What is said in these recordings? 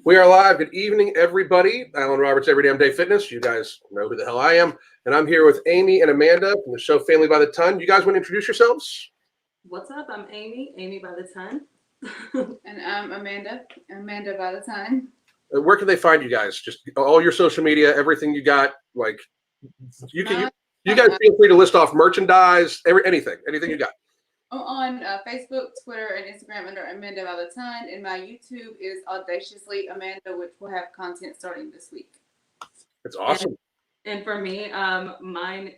We are live. Good evening, everybody. Alan Roberts, Every Damn Day Fitness. You guys know who the hell I am. And I'm here with Amy and Amanda from the show Family by the Ton. You guys want to introduce yourselves? What's up? I'm Amy by the Ton. And I'm Amanda by the Ton. Where can they find you guys? Just all your social media, everything you got. Like, you guys feel free to list off merchandise, anything you got. I'm on Facebook, Twitter, and Instagram under Amanda by the Ton, and my YouTube is Audaciously Amanda, which will have content starting this week. It's awesome. And for me, my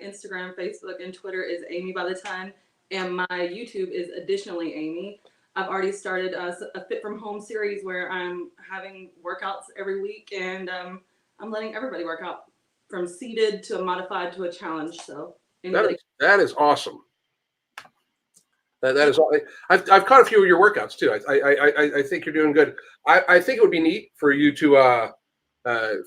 Instagram, Facebook, and Twitter is Amy by the Ton, and my YouTube is Additionally Amy. I've already started a Fit from Home series where I'm having workouts every week, and I'm letting everybody work out from seated to a modified to a challenge. So that is awesome. That is all. I've caught a few of your workouts too. I think you're doing good. I think it would be neat for you to run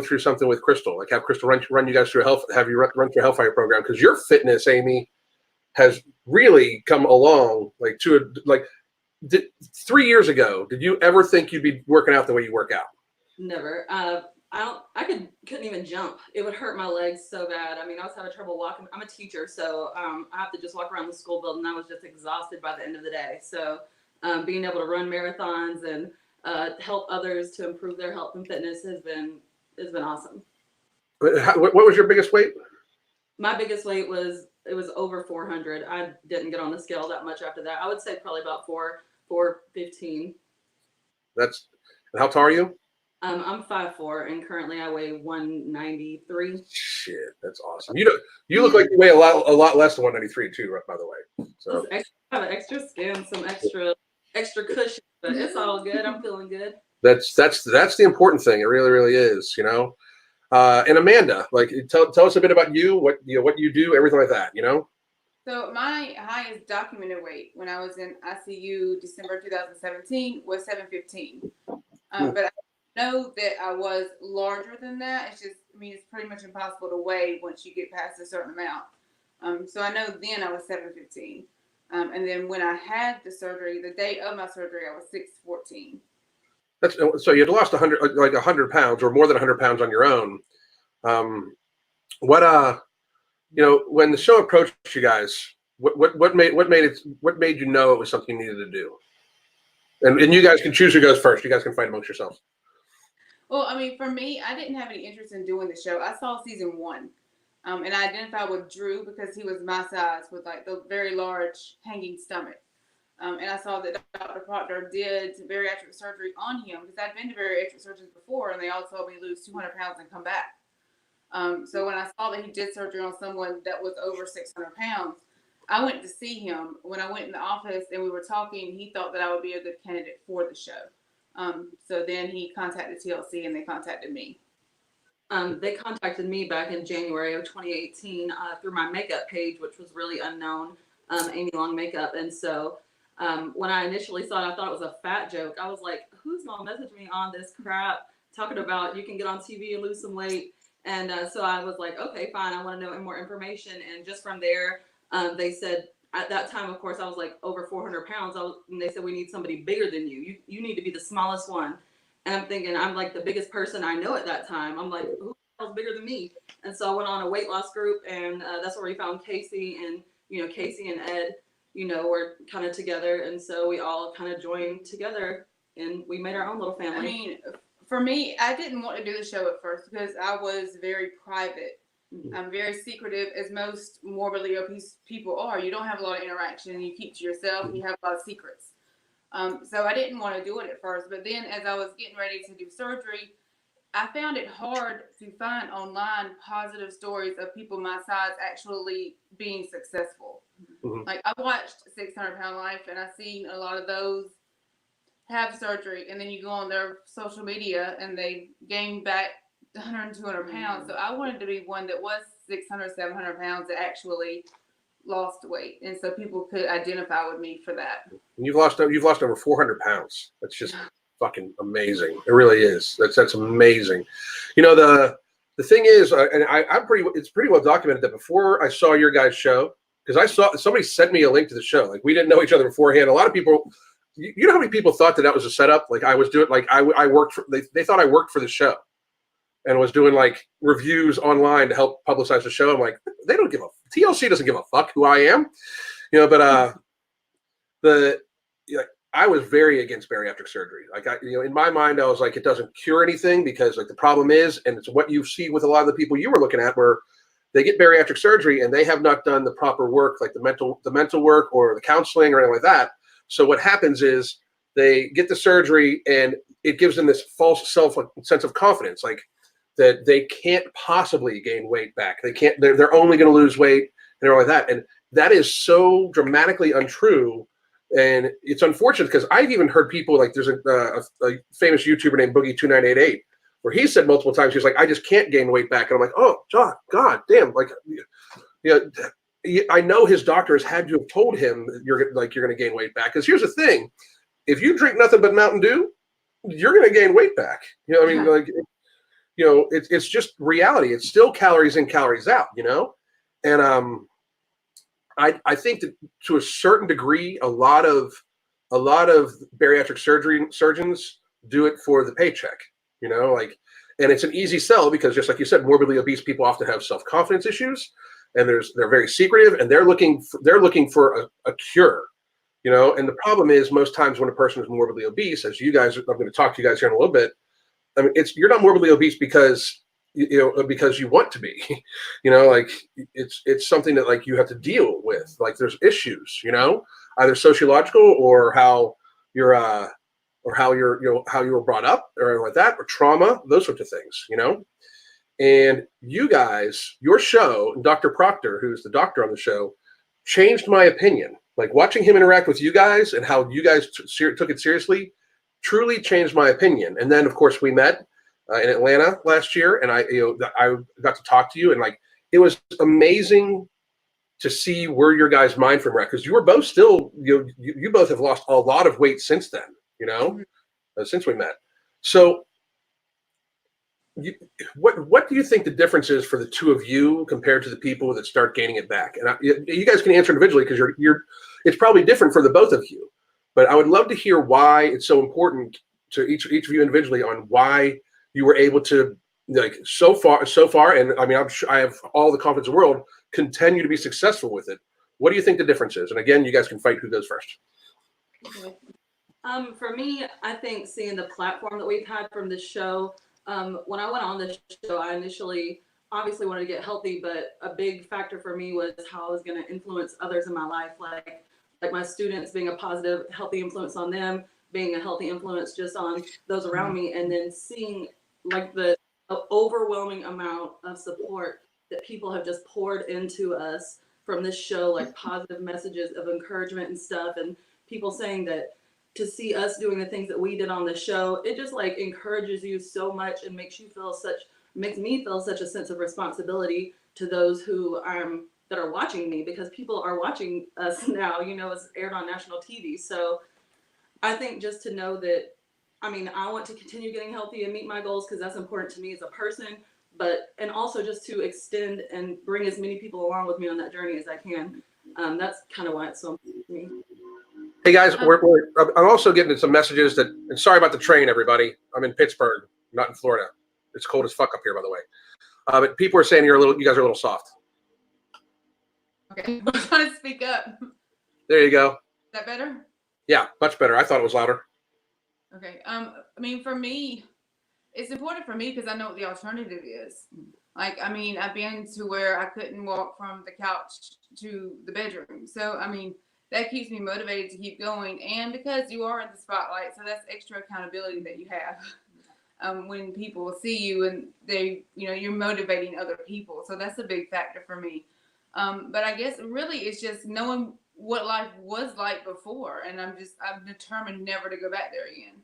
through something with Crystal, like have Crystal run you guys through run through a Hellfire program, because your fitness, Amy, has really come along. 3 years ago, did you ever think you'd be working out the way you work out? Never. I couldn't even jump. It would hurt my legs so bad. I mean, I was having trouble walking. I'm a teacher, so I have to just walk around the school building. I was just exhausted by the end of the day. So being able to run marathons and help others to improve their health and fitness has been awesome. What was your biggest weight? My biggest weight was over 400. I didn't get on the scale that much after that. I would say probably about 415. And how tall are you? I'm 5'4", and currently I weigh 193. Shit, that's awesome. You look like you weigh a lot less than 193 too, by the way. So I have an extra skin, some extra cushion, but it's all good. I'm feeling good. That's the important thing. It really, really is. And Amanda, tell us a bit about you, what you do, everything like that. So my highest documented weight when I was in ICU December 2017 was 715. But I know that I was larger than that. It's pretty much impossible to weigh once you get past a certain amount. So I know then I was 715. And then when I had the surgery, the day of my surgery, I was 614. So you had lost 100 pounds or more than 100 pounds on your own. When the show approached you guys, what made you know it was something you needed to do? And you guys can choose who goes first. You guys can fight amongst yourselves. Well, I mean, for me, I didn't have any interest in doing the show. I saw season 1, and I identified with Drew because he was my size with the very large hanging stomach. And I saw that Dr. Proctor did bariatric surgery on him because I'd been to bariatric surgeons before, and they all told me lose 200 pounds and come back. So when I saw that he did surgery on someone that was over 600 pounds, I went to see him. When I went in the office and we were talking, he thought that I would be a good candidate for the show. So then he contacted TLC and they contacted me. They contacted me back in January of 2018 through my makeup page, which was really unknown, Amy Long Makeup. And so when I initially saw it, I thought it was a fat joke. I was like, who's going to message me on this crap talking about you can get on TV and lose some weight? And so I was like, okay, fine. I want to know more information. And just from there, they said, at that time, of course, I was over 400 pounds. And they said, we need somebody bigger than you. You need to be the smallest one. And I'm thinking, I'm the biggest person I know at that time. I'm like, who the hell's bigger than me? And so I went on a weight loss group, and that's where we found Casey. And, Casey and Ed, were kind of together. And so we all kind of joined together, and we made our own little family. I mean, for me, I didn't want to do the show at first because I was very private. I'm very secretive, as most morbidly obese people are. You don't have a lot of interaction. You keep to yourself. You have a lot of secrets. So I didn't want to do it at first. But then as I was getting ready to do surgery, I found it hard to find online positive stories of people my size actually being successful. Mm-hmm. I watched 600 Pound Life, and I've seen a lot of those have surgery, and then you go on their social media and they gain back 100, 200 pounds. So I wanted to be one that was 600, 700 pounds that actually lost weight. And so people could identify with me for that. And you've lost over 400 pounds. That's just fucking amazing. It really is. That's amazing. The thing is, and it's pretty well documented that before I saw your guys' show, because somebody sent me a link to the show. We didn't know each other beforehand. A lot of people you know how many people thought that was a setup? Like I was doing, like I worked for, they thought I worked for the show and was doing like reviews online to help publicize the show. I'm like, they don't give TLC doesn't give a fuck who I am, you know, but, I was very against bariatric surgery. Like in my mind, I was like, it doesn't cure anything because like the problem is, and it's what you see with a lot of the people you were looking at where they get bariatric surgery and they have not done the proper work, like the mental work or the counseling or anything like that. So what happens is they get the surgery and it gives them this false sense of confidence, like that they can't possibly gain weight back. They can't, they're only going to lose weight and all like that. And that is so dramatically untrue. And it's unfortunate because I've even heard people like there's a famous YouTuber named Boogie2988 where he said multiple times, he's like, I just can't gain weight back. And I'm like, oh, God damn. Like, I know his doctor has had to have told him that you're going to gain weight back. Because here's the thing. If you drink nothing but Mountain Dew, you're going to gain weight back. You know what I mean? Like, it's just reality. It's still calories in, calories out, And I think that to a certain degree, a lot of bariatric surgeons do it for the paycheck, and it's an easy sell because just like you said, morbidly obese people often have self-confidence issues and they're very secretive and they're looking for a cure, and the problem is most times when a person is morbidly obese, as I'm going to talk to you guys here in a little bit. I mean, you're not morbidly obese because you want to be, like it's something that like you have to deal with. Like there's issues, either sociological or how you're how you were brought up or like that, or trauma, those sorts of things, And you guys, your show, Dr. Proctor, who's the doctor on the show, changed my opinion. Like watching him interact with you guys and how you guys took it seriously truly changed my opinion. And then of course we met in Atlanta last year, and I got to talk to you, and like it was amazing to see where your guys' mind frame were at, because you were both still you both have lost a lot of weight since then, since we met. So, what do you think the difference is for the two of you compared to the people that start gaining it back? And you guys can answer individually because it's probably different for the both of you, but I would love to hear why it's so important to each of you individually on why you were able to, like, so far, and I mean, I'm sure I have all the confidence in the world, continue to be successful with it. What do you think the difference is? And again, you guys can fight who goes first. Okay. For me, I think seeing the platform that we've had from this show, when I went on this show, I initially obviously wanted to get healthy, but a big factor for me was how I was going to influence others in my life, like my students, being a positive, healthy influence on them, being a healthy influence just on those around me, and then seeing like the overwhelming amount of support that people have just poured into us from this show, like positive messages of encouragement and stuff, and people saying that to see us doing the things that we did on the show, it just like encourages you so much and makes me feel such a sense of responsibility to those who that are watching me, because people are watching us now, it's aired on national TV. So I think just to know that, I mean, I want to continue getting healthy and meet my goals because that's important to me as a person, and also just to extend and bring as many people along with me on that journey as I can. That's kind of why it's so important to me. Hey guys, I'm also getting some messages that, and sorry about the train, everybody. I'm in Pittsburgh, not in Florida. It's cold as fuck up here, by the way. But people are saying you guys are a little soft. Okay, I'm trying to speak up. There you go. Is that better? Yeah, much better. I thought it was louder. Okay. I mean, for me, it's important for me because I know what the alternative is. Like, I mean, I've been to where I couldn't walk from the couch to the bedroom. So, I mean, that keeps me motivated to keep going. And because you are in the spotlight, so that's extra accountability that you have when people see you and you're motivating other people. So that's a big factor for me. But I guess really it's just knowing what life was like before, and I'm determined never to go back there again.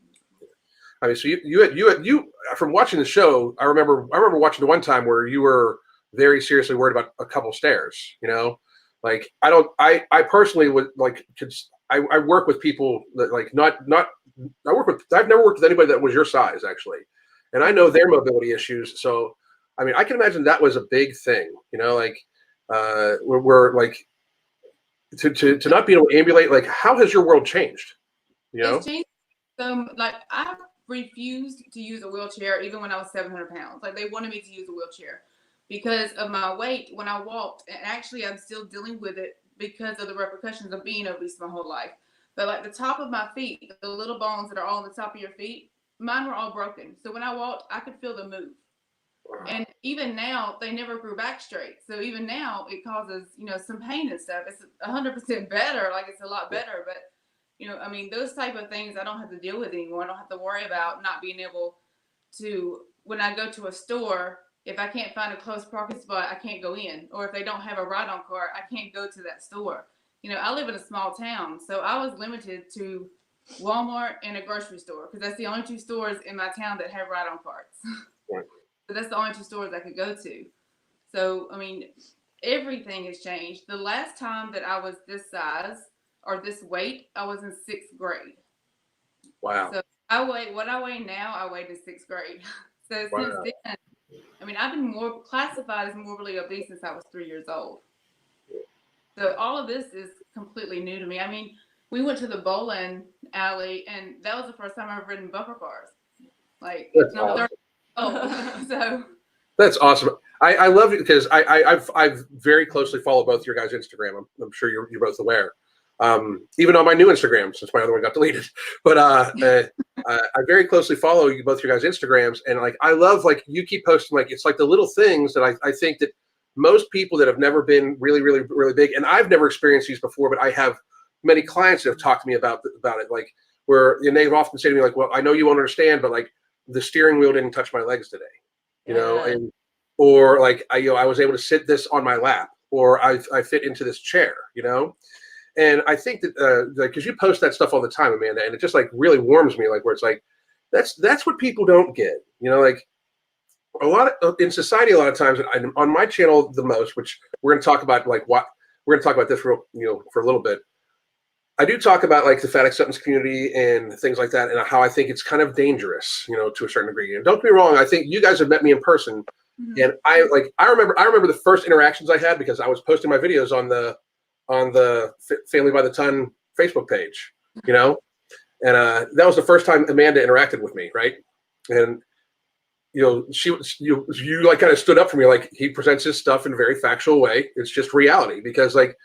I mean, so you from watching the show, I remember watching the one time where you were very seriously worried about a couple stairs, like I personally would like, I work with people that like I've never worked with anybody that was your size actually. And I know their mobility issues. So, I mean, I can imagine that was a big thing, like we're like, to not be able to ambulate, like how has your world changed? You know? It's changed. So, like, I refused to use a wheelchair even when I was 700 pounds. Like, they wanted me to use a wheelchair because of my weight when I walked. And actually, I'm still dealing with it because of the repercussions of being obese my whole life. But, like, the top of my feet, the little bones that are all on the top of your feet, mine were all broken. So, when I walked, I could feel them move. And even now, they never grew back straight. So even now, it causes, some pain and stuff. It's 100% better. Like, it's a lot better. But, I mean, those type of things I don't have to deal with anymore. I don't have to worry about not being able to, when I go to a store, if I can't find a close parking spot, I can't go in. Or if they don't have a ride-on cart, I can't go to that store. I live in a small town, so I was limited to Walmart and a grocery store because that's the only two stores in my town that have ride-on carts. Right. So that's the only two stores I could go to. So, I mean, everything has changed. The last time that I was this size or this weight, I was in 6th grade. Wow. So what I weigh now, I weighed in 6th grade. So Wow. since then, I mean, I've been more classified as morbidly obese since I was 3 years old. So all of this is completely new to me. I mean, we went to the bowling alley, and that was the first time I've ridden bumper cars. Like, That's I'm awesome. 30. So That's awesome. I love it because I've very closely followed both your guys' Instagram. I'm sure you're both aware. Even on my new Instagram, since my other one got deleted. But I very closely follow both your guys' Instagrams, and like I love like you keep posting like it's like the little things that I think that most people that have never been really really really big, and I've never experienced these before, but I have many clients that have talked to me about it, like where and they've often said to me like, well, I know you won't understand, but like the steering wheel didn't touch my legs today, and or like I was able to sit this on my lap, or I fit into this chair, And I think that because you post that stuff all the time, Amanda, and it just like really warms me, like where it's like that's what people don't get, like a lot of in society, a lot of times on my channel the most, which we're going to talk about like what we're going to talk about this for for a little bit. I do talk about like the fat acceptance community and things like that, and how I think it's kind of dangerous, to a certain degree. And don't get me wrong, I think you guys have met me in person, and I remember the first interactions I had because I was posting my videos on the Family by the Ton Facebook page, and that was the first time Amanda interacted with me, right? And she was you like kind of stood up for me, like he presents his stuff in a very factual way. It's just reality because like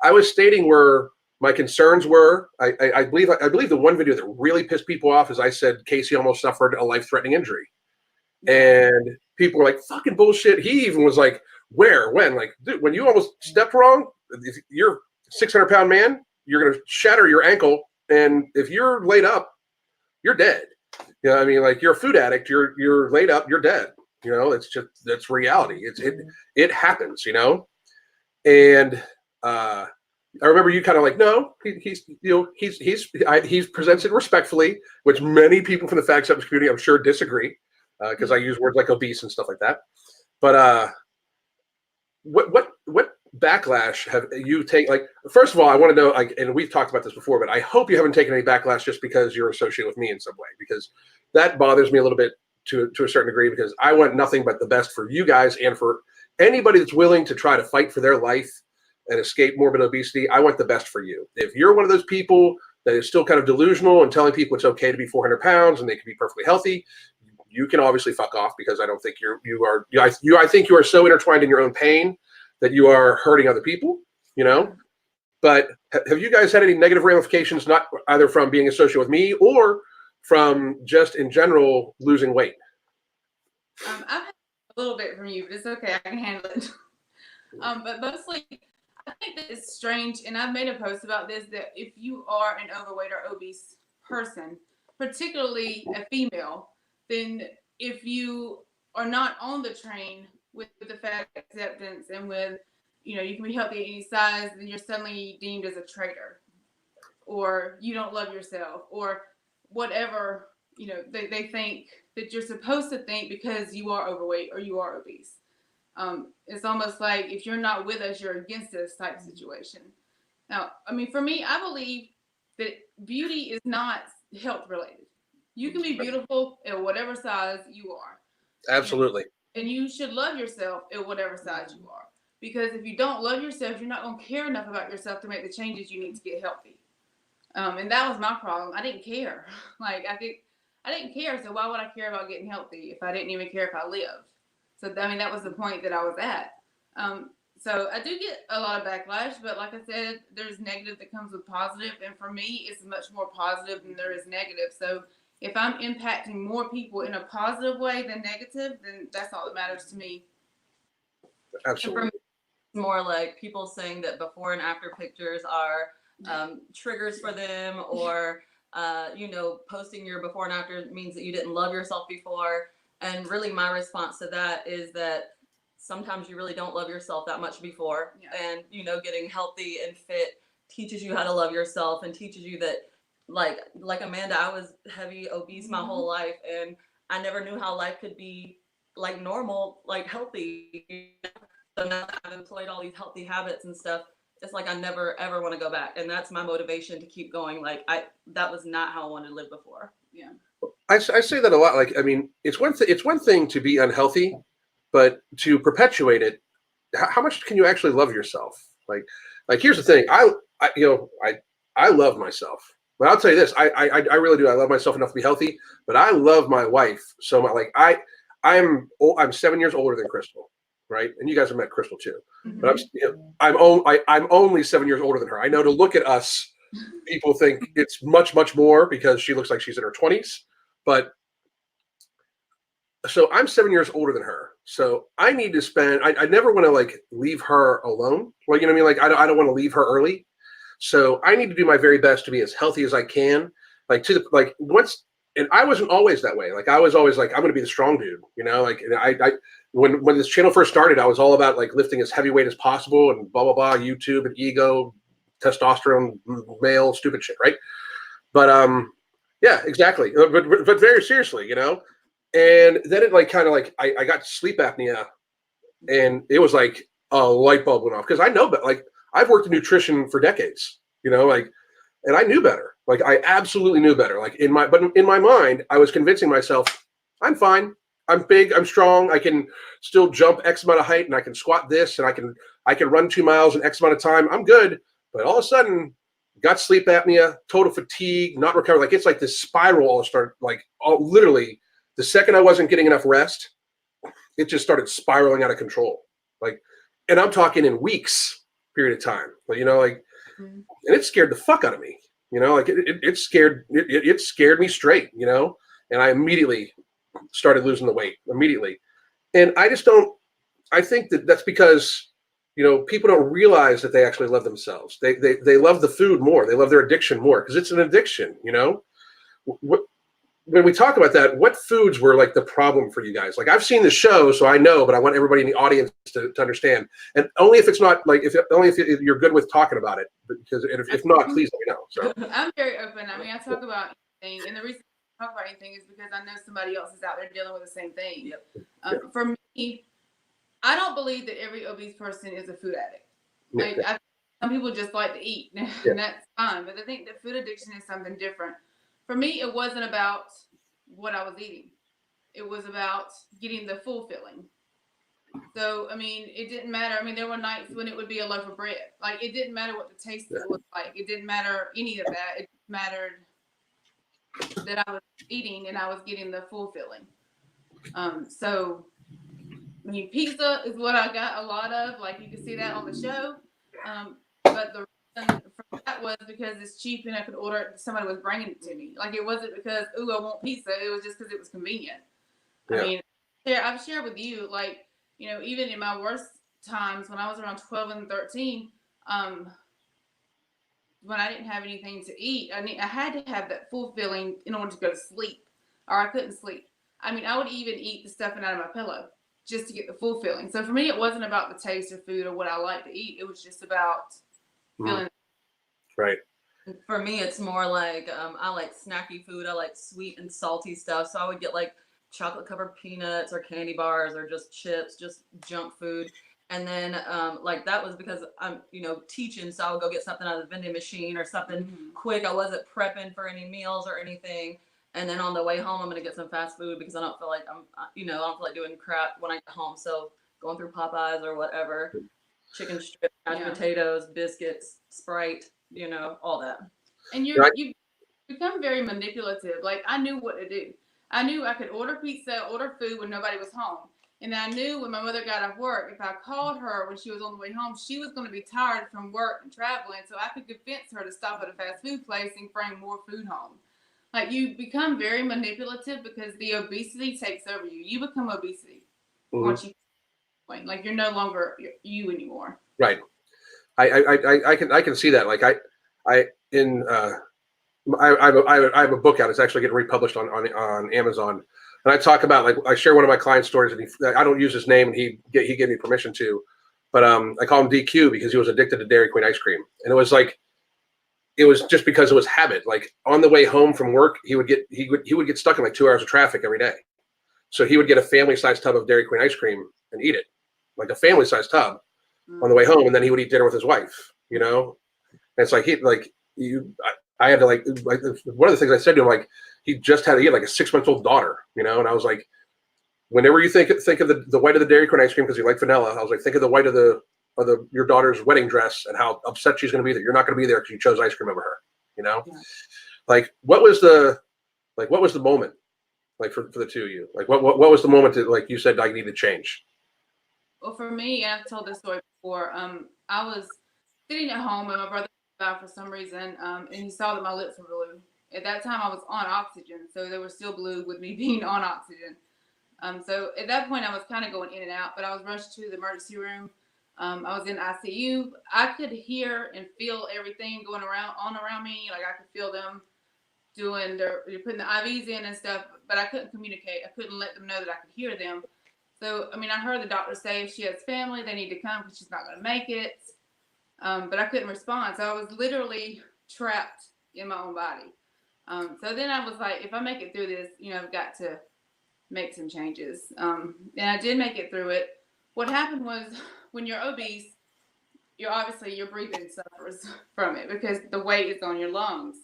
I was stating where my concerns were. I believe the one video that really pissed people off is I said Casey almost suffered a life-threatening injury, and people were like, "Fucking bullshit." He even was like, "Where? When? Like, dude, when you almost stepped wrong, you're a 600-pound man. You're gonna shatter your ankle, and if you're laid up, you're dead." I mean, like you're a food addict. You're laid up. You're dead. It's just that's reality. It happens. And I remember you kind of like, no, he's presented respectfully, which many people from the fat acceptance community, I'm sure, disagree because I use words like obese and stuff like that. But what backlash have you taken? Like, first of all, I want to know, like, and we've talked about this before, but I hope you haven't taken any backlash just because you're associated with me in some way, because that bothers me a little bit to a certain degree, because I want nothing but the best for you guys and for anybody that's willing to try to fight for their life and escape morbid obesity. I want the best for you. If you're one of those people that is still kind of delusional and telling people it's okay to be 400 pounds and they can be perfectly healthy, you can obviously fuck off, because I don't think I think you are so intertwined in your own pain that you are hurting other people, But have you guys had any negative ramifications, not either from being associated with me or from just in general losing weight? I've had a little bit from you, but it's okay. I can handle it. But mostly, I think that it's strange, and I've made a post about this, that if you are an overweight or obese person, particularly a female, then if you are not on the train with the fat acceptance and with, you can be healthy at any size, then you're suddenly deemed as a traitor, or you don't love yourself, or whatever, they think that you're supposed to think because you are overweight or you are obese. It's almost like if you're not with us, you're against us type situation. Now, I mean, for me, I believe that beauty is not health related. You can be beautiful at whatever size you are. Absolutely. And you should love yourself at whatever size you are. Because if you don't love yourself, you're not going to care enough about yourself to make the changes you need to get healthy. And that was my problem. I didn't care. Like I didn't care. So why would I care about getting healthy if I didn't even care if I lived? So I mean, that was the point that I was at. So I do get a lot of backlash, but like I said, there's negative that comes with positive, and for me, it's much more positive than there is negative. So if I'm impacting more people in a positive way than negative, then that's all that matters to me. Absolutely. It's more like people saying that before and after pictures are triggers for them, or posting your before and after means that you didn't love yourself before. And really, my response to that is that sometimes you really don't love yourself that much before. Yeah. And getting healthy and fit teaches you how to love yourself, and teaches you that, like Amanda, I was heavy, obese my whole life, and I never knew how life could be like normal, like healthy. So now that I've employed all these healthy habits and stuff, it's like I never ever want to go back, and that's my motivation to keep going. Like that was not how I wanted to live before. Yeah, I say that a lot. Like, I mean, it's one thing to be unhealthy, but to perpetuate it, how much can you actually love yourself? Like here's the thing. I love myself, but I'll tell you this. I really do. I love myself enough to be healthy, but I love my wife so much. Like I'm 7 years older than Crystal, right? And you guys have met Crystal too. Mm-hmm. But I'm only 7 years older than her. I know to look at us, people think it's much more because she looks like she's in her 20s. But so I'm 7 years older than her. So I need to spend. I never want to like leave her alone. Like, you know what I mean? Like I don't want to leave her early. So I need to do my very best to be as healthy as I can. Like and I wasn't always that way. Like I was always like, I'm going to be the strong dude, like, and I when this channel first started, I was all about like lifting as heavy weight as possible and blah, blah, blah, YouTube and ego, testosterone, male, stupid shit. Right. But, yeah, exactly. But very seriously, and then it like kind of like, I got sleep apnea, and it was like a light bulb went off. Cause I know, but like I've worked in nutrition for decades, like, and I knew better. Like I absolutely knew better. Like in my mind, I was convincing myself, I'm fine. I'm big. I'm strong. I can still jump X amount of height, and I can squat this, and I can run 2 miles in X amount of time. I'm good. But all of a sudden, got sleep apnea, total fatigue, not recover. Like it's like this spiral all started. Like literally, the second I wasn't getting enough rest, it just started spiraling out of control. Like, and I'm talking in weeks period of time. But and it scared the fuck out of me. Like it scared me straight. And I immediately started losing the weight immediately. And I just don't. I think that's because people don't realize that they actually love themselves. They love the food more. They love their addiction more because it's an addiction. When we talk about that, what foods were like the problem for you guys? Like I've seen the show, so I know, but I want everybody in the audience to understand. And only if it's not like if you're good with talking about it, because if not, please let me know. So I'm very open. I mean, I talk about anything, and the reason I talk about anything is because I know somebody else is out there dealing with the same thing. Yep. For me, I don't believe that every obese person is a food addict. Like some people just like to eat, and that's fine. But I think that food addiction is something different. For me, it wasn't about what I was eating. It was about getting the full filling. So, I mean, it didn't matter. I mean, there were nights when it would be a loaf of bread. Like, it didn't matter what the taste was like. It didn't matter any of that. It mattered that I was eating and I was getting the full filling. So, I mean, pizza is what I got a lot of. Like, you can see that on the show. But the reason for that was because it's cheap and I could order it. Somebody was bringing it to me. Like, it wasn't because, ooh, I want pizza. It was just because it was convenient. Yeah. I mean, I've shared with you, like, even in my worst times when I was around 12 and 13, when I didn't have anything to eat, I had to have that full filling in order to go to sleep, or I couldn't sleep. I mean, I would even eat the stuffing out of my pillow just to get the full filling. So for me, it wasn't about the taste of food or what I like to eat. It was just about feeling. Right. For me, it's more like I like snacky food. I like sweet and salty stuff. So I would get like chocolate covered peanuts or candy bars or just chips, just junk food. And then like that was because I'm, teaching. So I would go get something out of the vending machine or something quick. I wasn't prepping for any meals or anything. And then on the way home, I'm going to get some fast food because I don't feel like I don't feel like doing crap when I get home. So going through Popeyes or whatever, chicken strips, mashed potatoes, biscuits, Sprite, all that. And Right. you become very manipulative. Like I knew what to do. I knew I could order pizza, order food when nobody was home. And I knew when my mother got off work, if I called her when she was on the way home, she was going to be tired from work and traveling. So I could convince her to stop at a fast food place and bring more food home. Like you become very manipulative because the obesity takes over you. You become obesity once you like you're no longer you anymore. Right. I can see that. Like I in I have a book out. It's actually getting republished on Amazon, and I talk about like I share one of my client stories, and I don't use his name, and he gave me permission to, but I call him DQ because he was addicted to Dairy Queen ice cream, and it was like it was just because it was habit. Like on the way home from work, he would get stuck in like 2 hours of traffic every day, so he would get a family sized tub of Dairy Queen ice cream and eat it, like a family sized tub, on the way home, and then he would eat dinner with his wife. You know, and it's like I had to like one of the things I said to him, like he had like a 6-month-old daughter, you know, and I was like, whenever you think of the white of the Dairy Queen ice cream because you like vanilla, I was like, think of the white of your daughter's wedding dress and how upset she's going to be that you're not going to be there because you chose ice cream over her, you know. Yeah. Like what was the moment like for the two of you? Like what was the moment that like you said I need to change? Well, for me, I've told this story before. I was sitting at home and my brother out for some reason, and he saw that my lips were blue. At that time, I was on oxygen, so they were still blue with me being on oxygen. So at that point, I was kind of going in and out, but I was rushed to the emergency room. I was in ICU. I could hear and feel everything going around me. Like I could feel them putting the IVs in and stuff, but I couldn't communicate. I couldn't let them know that I could hear them. So, I mean, I heard the doctor say if she has family, they need to come because she's not going to make it. But I couldn't respond. So I was literally trapped in my own body. So then I was like, if I make it through this, you know, I've got to make some changes. And I did make it through it. What happened was when you're obese, your breathing suffers from it because the weight is on your lungs.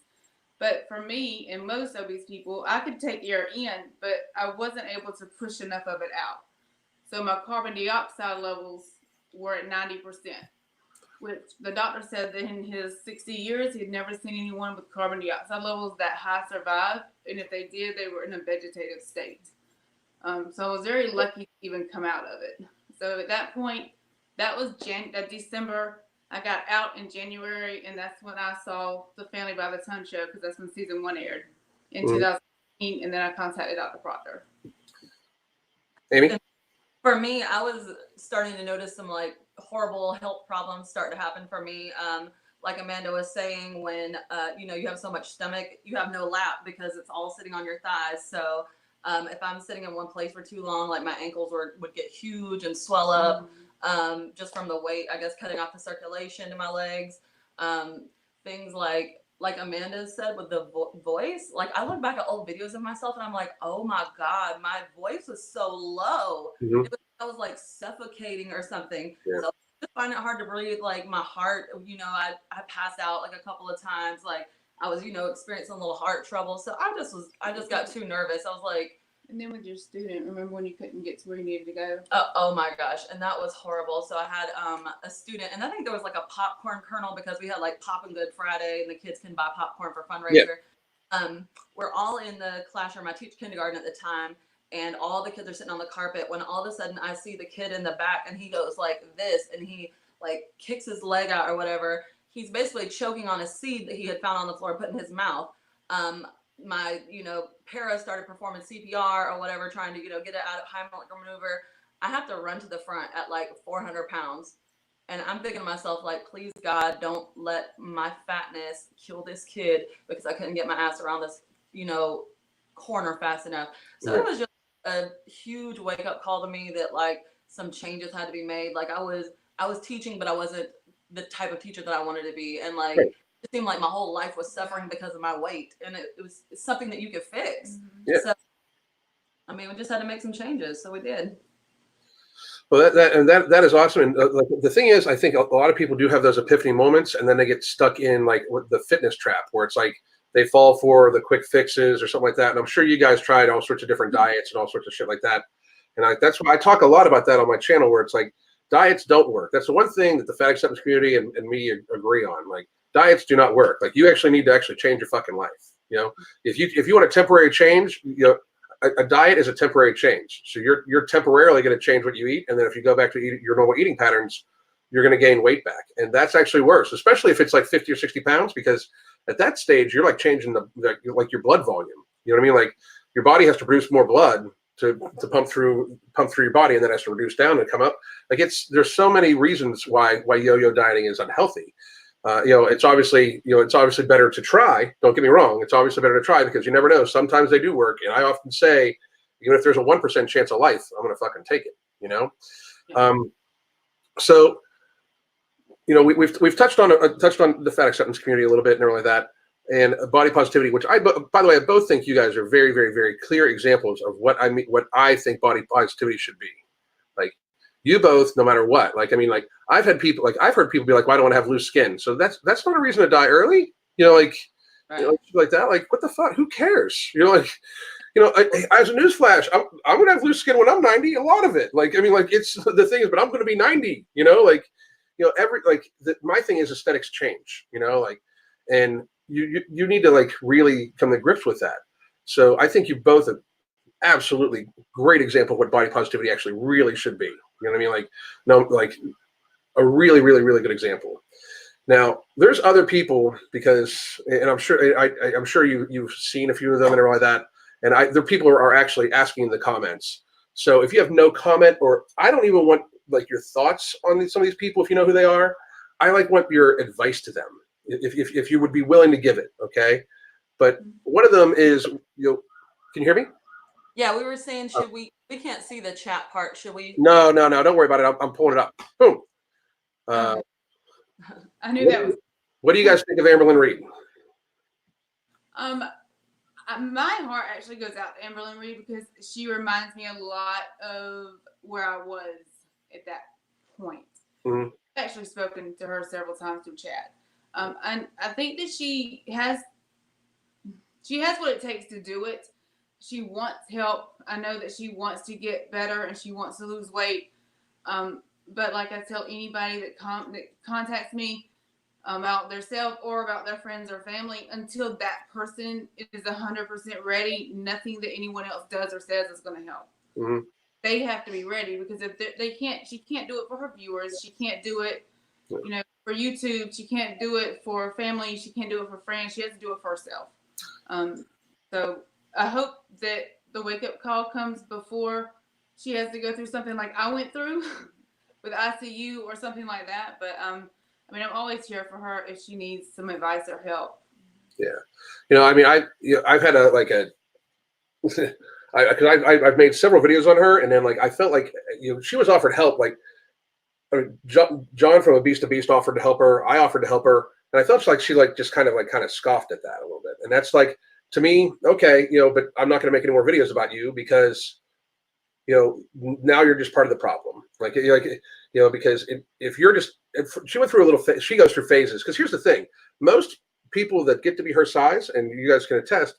But for me and most obese people, I could take air in, but I wasn't able to push enough of it out. So my carbon dioxide levels were at 90%, which the doctor said that in his 60 years, he'd never seen anyone with carbon dioxide levels that high survive. And if they did, they were in a vegetative state. So I was very lucky to even come out of it. So at that point, that was December. I got out in January, and that's when I saw the Family by the Ton show because that's when season 1 aired in 2018, and then I contacted Dr. Proctor. Amy? For me, I was starting to notice some like horrible health problems start to happen for me. Like Amanda was saying, when you have so much stomach, you have no lap because it's all sitting on your thighs. So if I'm sitting in one place for too long, like my ankles would get huge and swell up. Just from the weight, I guess, cutting off the circulation to my legs. Things like Amanda said with the voice, like I look back at old videos of myself and I'm like, oh my God, my voice was so low. I was like suffocating or something. Yeah. So I find it hard to breathe. Like my heart, I passed out like a couple of times. Like I was, experiencing a little heart trouble. So I just got too nervous. I was like, and then with your student, remember when you couldn't get to where you needed to go? Oh my gosh. And that was horrible. So I had a student, and I think there was like a popcorn kernel because we had like Pop and Good Friday and the kids can buy popcorn for fundraiser. Yeah. We're all in the classroom. I teach kindergarten at the time, and all the kids are sitting on the carpet when all of a sudden I see the kid in the back and he goes like this and he like kicks his leg out or whatever. He's basically choking on a seed that he had found on the floor and put in his mouth. My, para started performing CPR or whatever, trying to, get it out of Heimlich maneuver. I have to run to the front at like 400 pounds. And I'm thinking to myself, like, please God, don't let my fatness kill this kid because I couldn't get my ass around this, corner fast enough. So It was just a huge wake up call to me that like some changes had to be made. Like I was teaching, but I wasn't the type of teacher that I wanted to be. And like, it seemed like my whole life was suffering because of my weight, and it was something that you could fix. Yeah. So, I mean, we just had to make some changes, so we did. Well, that is awesome. And like, the thing is, I think a lot of people do have those epiphany moments, and then they get stuck in like the fitness trap, where it's like they fall for the quick fixes or something like that. And I'm sure you guys tried all sorts of different diets and all sorts of shit like that. And that's why I talk a lot about that on my channel, where it's like diets don't work. That's the one thing that the fat acceptance community and me agree on. Like, diets do not work. Like, you actually need to actually change your fucking life. You know, if you want a temporary change, you know, a diet is a temporary change. So you're temporarily going to change what you eat, and then if you go back to your normal eating patterns, you're going to gain weight back, and that's actually worse, especially if it's like 50 or 60 pounds, because at that stage you're like changing like your blood volume. You know what I mean? Like, your body has to produce more blood to pump through your body, and then has to reduce down and come up. Like, there's so many reasons why yo-yo dieting is unhealthy. You know, it's obviously better to try. Don't get me wrong. It's obviously better to try, because you never know. Sometimes they do work. And I often say, even if there's a 1% chance of life, I'm going to fucking take it, you know? Yeah. So, you know, we've touched on the fat acceptance community a little bit and everything like that, and body positivity, which by the way, I both think you guys are very, very, very clear examples of what I think body positivity should be. Like, you both, no matter what. Like, I mean, like, I've heard people be like, well, I don't want to have loose skin. So that's not a reason to die early. You know, like, Right. you know, like that. Like, what the fuck? Who cares? You know, like, you know, as a newsflash, I'm gonna have loose skin when I'm 90. A lot of it. Like, I mean, like, it's the thing is, but I'm gonna be 90. You know, like, you know, my thing is aesthetics change. You know, like, and you need to like really come to grips with that. So I think you both are absolutely great example of what body positivity actually really should be. You know what I mean? Like, no, like a really, really, really good example. Now, there's other people, because, and I'm sure I'm sure you've seen a few of them and everything like that. And there people are actually asking in the comments. So if you have no comment, or I don't even want like your thoughts on some of these people, if you know who they are, I like want your advice to them, if you would be willing to give it. Okay. But one of them is, you know, can you hear me? Yeah, we were saying, should we can't see the chat part. Should we? No, don't worry about it. I'm pulling it up. Boom. I knew that was. What do you guys think of Amberlyn Reed? My heart actually goes out to Amberlyn Reed, because she reminds me a lot of where I was at that point. Mm-hmm. I've actually spoken to her several times through chat. And I think that she has what it takes to do it. She wants help. I know that she wants to get better and she wants to lose weight. But like I tell anybody that contacts me about their self or about their friends or family, until that person is 100% ready, nothing that anyone else does or says is going to help. Mm-hmm. They have to be ready, because if she can't do it for her viewers. She can't do it, you know, for YouTube. She can't do it for family. She can't do it for friends. She has to do it for herself. So I hope that the wake up call comes before she has to go through something like I went through with ICU or something like that. But I mean, I'm always here for her if she needs some advice or help. Yeah. You know, I mean, I've had I've made several videos on her, and then like I felt like, you know, she was offered help. Like, I mean, John from Obese to Beast offered to help her. I offered to help her, and I felt like she just kind of scoffed at that a little bit. And that's like, to me, okay, you know, but I'm not going to make any more videos about you, because, you know, now you're just part of the problem. Like, you know, because if she went through a little, she goes through phases. Because here's the thing, most people that get to be her size, and you guys can attest,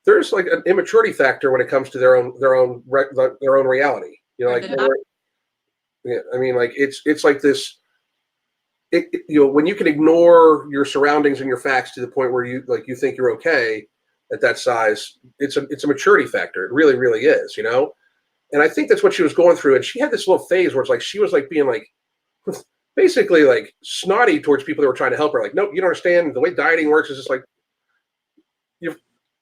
there's like an immaturity factor when it comes to their own reality. You know, like, yeah, I mean, like it's like this. You know, when you can ignore your surroundings and your facts to the point where you think you're okay at that size, it's a maturity factor. It really, really is. You know, and I think that's what she was going through. And she had this little phase where it's like she was like being like basically like snotty towards people that were trying to help her. Like, nope, you don't understand. The way dieting works is just like,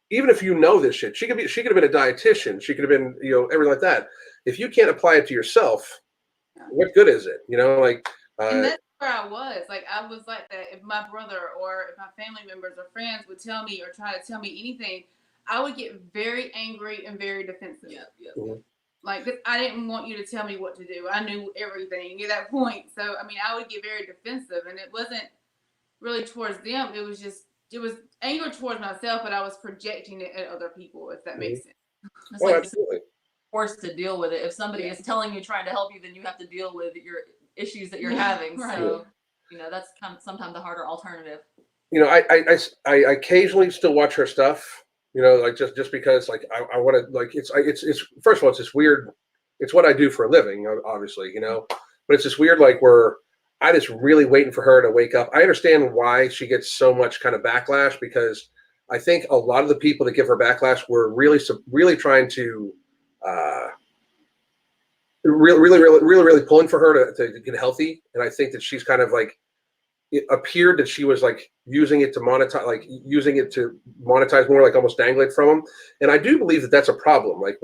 even if you know this shit, she could have been a dietitian. She could have been, you know, everything like that. If you can't apply it to yourself, what good is it? You know, like. And that's where I was. Like, I was like that. If my brother or if my family members or friends would tell me or try to tell me anything, I would get very angry and very defensive. Yeah. Mm-hmm. Like, I didn't want you to tell me what to do. I knew everything at that point. So, I mean, I would get very defensive, and it wasn't really towards them. It was anger towards myself, but I was projecting it at other people, if that makes sense. It's absolutely. Forced to deal with it. If somebody is telling you, trying to help you, then you have to deal with your issues that you're having. Right. So, you know, that's sometimes the harder alternative. You know, I occasionally still watch her stuff. You know, like just because, like, I want to, like, it's first of all, it's this weird. It's what I do for a living, obviously. You know, but it's this weird, like, where I just really waiting for her to wake up. I understand why she gets so much kind of backlash, because I think a lot of the people that give her backlash were really trying to really pulling for her to get healthy. And I think that she's kind of like, it appeared that she was like using it to monetize more, like almost dangling from them. And I do believe that that's a problem. Like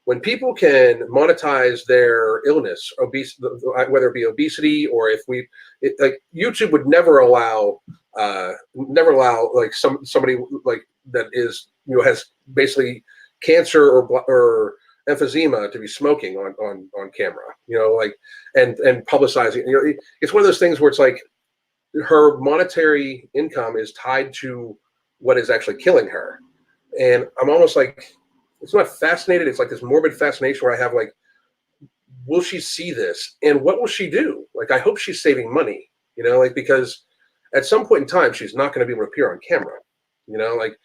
when people can monetize their illness, whether it be obesity, or like YouTube would never allow like somebody like that is, has basically cancer or emphysema to be smoking on camera, like, and publicizing. It's one of those things where it's like her monetary income is tied to what is actually killing her. And I'm almost like, it's not fascinated. It's like this morbid fascination where I have like, will she see this? And what will she do? Like, I hope she's saving money, like, because at some point in time, she's not going to be able to appear on camera, like,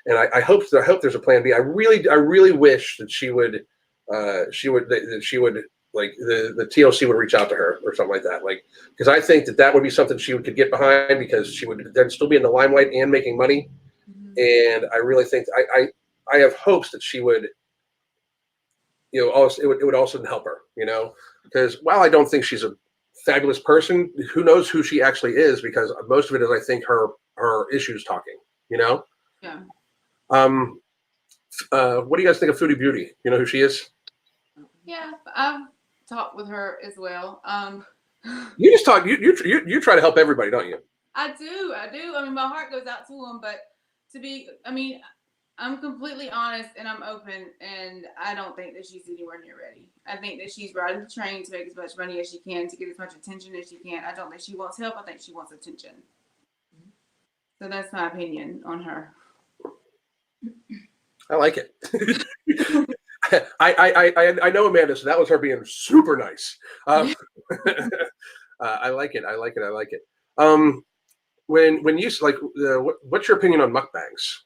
and I hope there's a plan B. I really wish that she would like the TLC would reach out to her or something like that. Like, because I think that would be something she could get behind, because she would then still be in the limelight and making money. And I really think I have hopes that she would, also, it would also help her, because while I don't think she's a fabulous person, who knows who she actually is, because most of it is, I think, her issues talking, Yeah. What do you guys think of Foodie Beauty? You know who she is? Yeah, I've talked with her as well. You just talk. You try to help everybody, don't you? I do. I mean, my heart goes out to them, but I'm completely honest and I'm open, and I don't think that she's anywhere near ready. I think that she's riding the train to make as much money as she can, to get as much attention as she can. I don't think she wants help. I think she wants attention. So that's my opinion on her. I like it. I know Amanda, so that was her being super nice. I like it. When you like, what's your opinion on mukbangs?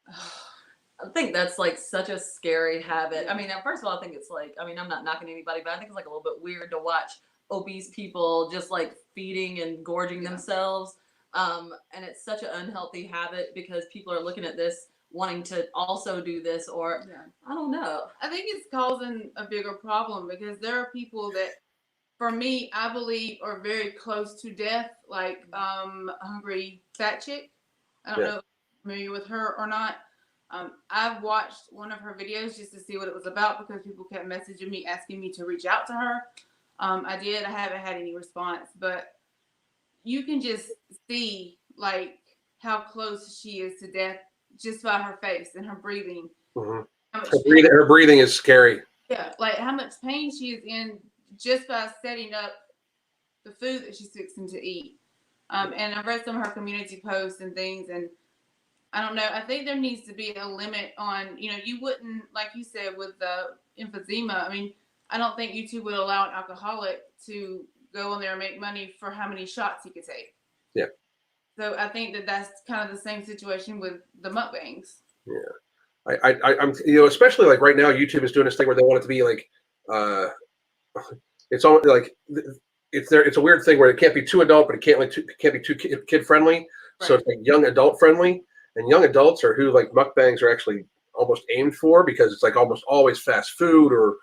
I think that's like such a scary habit. I mean, first of all, I think it's like, I'm not knocking anybody, but I think it's like a little bit weird to watch obese people just like feeding and gorging themselves. And it's such an unhealthy habit, because people are looking at this wanting to also do this, or I don't know. I think it's causing a bigger problem, because there are people that, for me, I believe are very close to death, like Hungry Fat Chick. I don't know if you're familiar with her or not. I've watched one of her videos just to see what it was about, because people kept messaging me asking me to reach out to her. I did. I haven't had any response, but you can just see like how close she is to death just by her face and her breathing. Mm-hmm. Her breathing is scary. Yeah, like how much pain she is in just by setting up the food that she's fixing to eat. And I've read some of her community posts and things, and I don't know. I think there needs to be a limit on, you wouldn't, like you said, with the emphysema. I mean, I don't think YouTube would allow an alcoholic to go on there and make money for how many shots he could take. Yeah. So I think that that's kind of the same situation with the mukbangs. Yeah. I'm especially like right now, YouTube is doing this thing where they want it to be like, it's all like, it's a weird thing where it can't be too adult, but it can't be too kid friendly. Right. So it's like young adult friendly, and young adults are who like mukbangs are actually almost aimed for, because it's like almost always fast food or,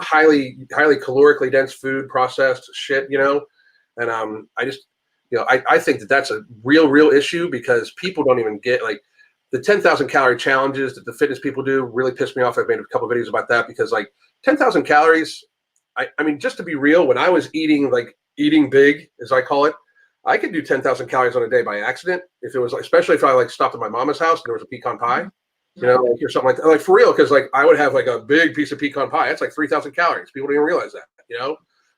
highly calorically dense food, processed shit, and I just, I think that that's a real issue, because people don't even get like the 10,000 calorie challenges that the fitness people do really piss me off. I've made a couple of videos about that, because like 10,000 calories, I mean, just to be real, when I was eating big, as I call it, I could do 10,000 calories on a day by accident. If it was like, especially if I like stopped at my mama's house and there was a pecan pie, or something like that, like for real. Cause like I would have like a big piece of pecan pie. That's like 3,000 calories. People don't even realize that,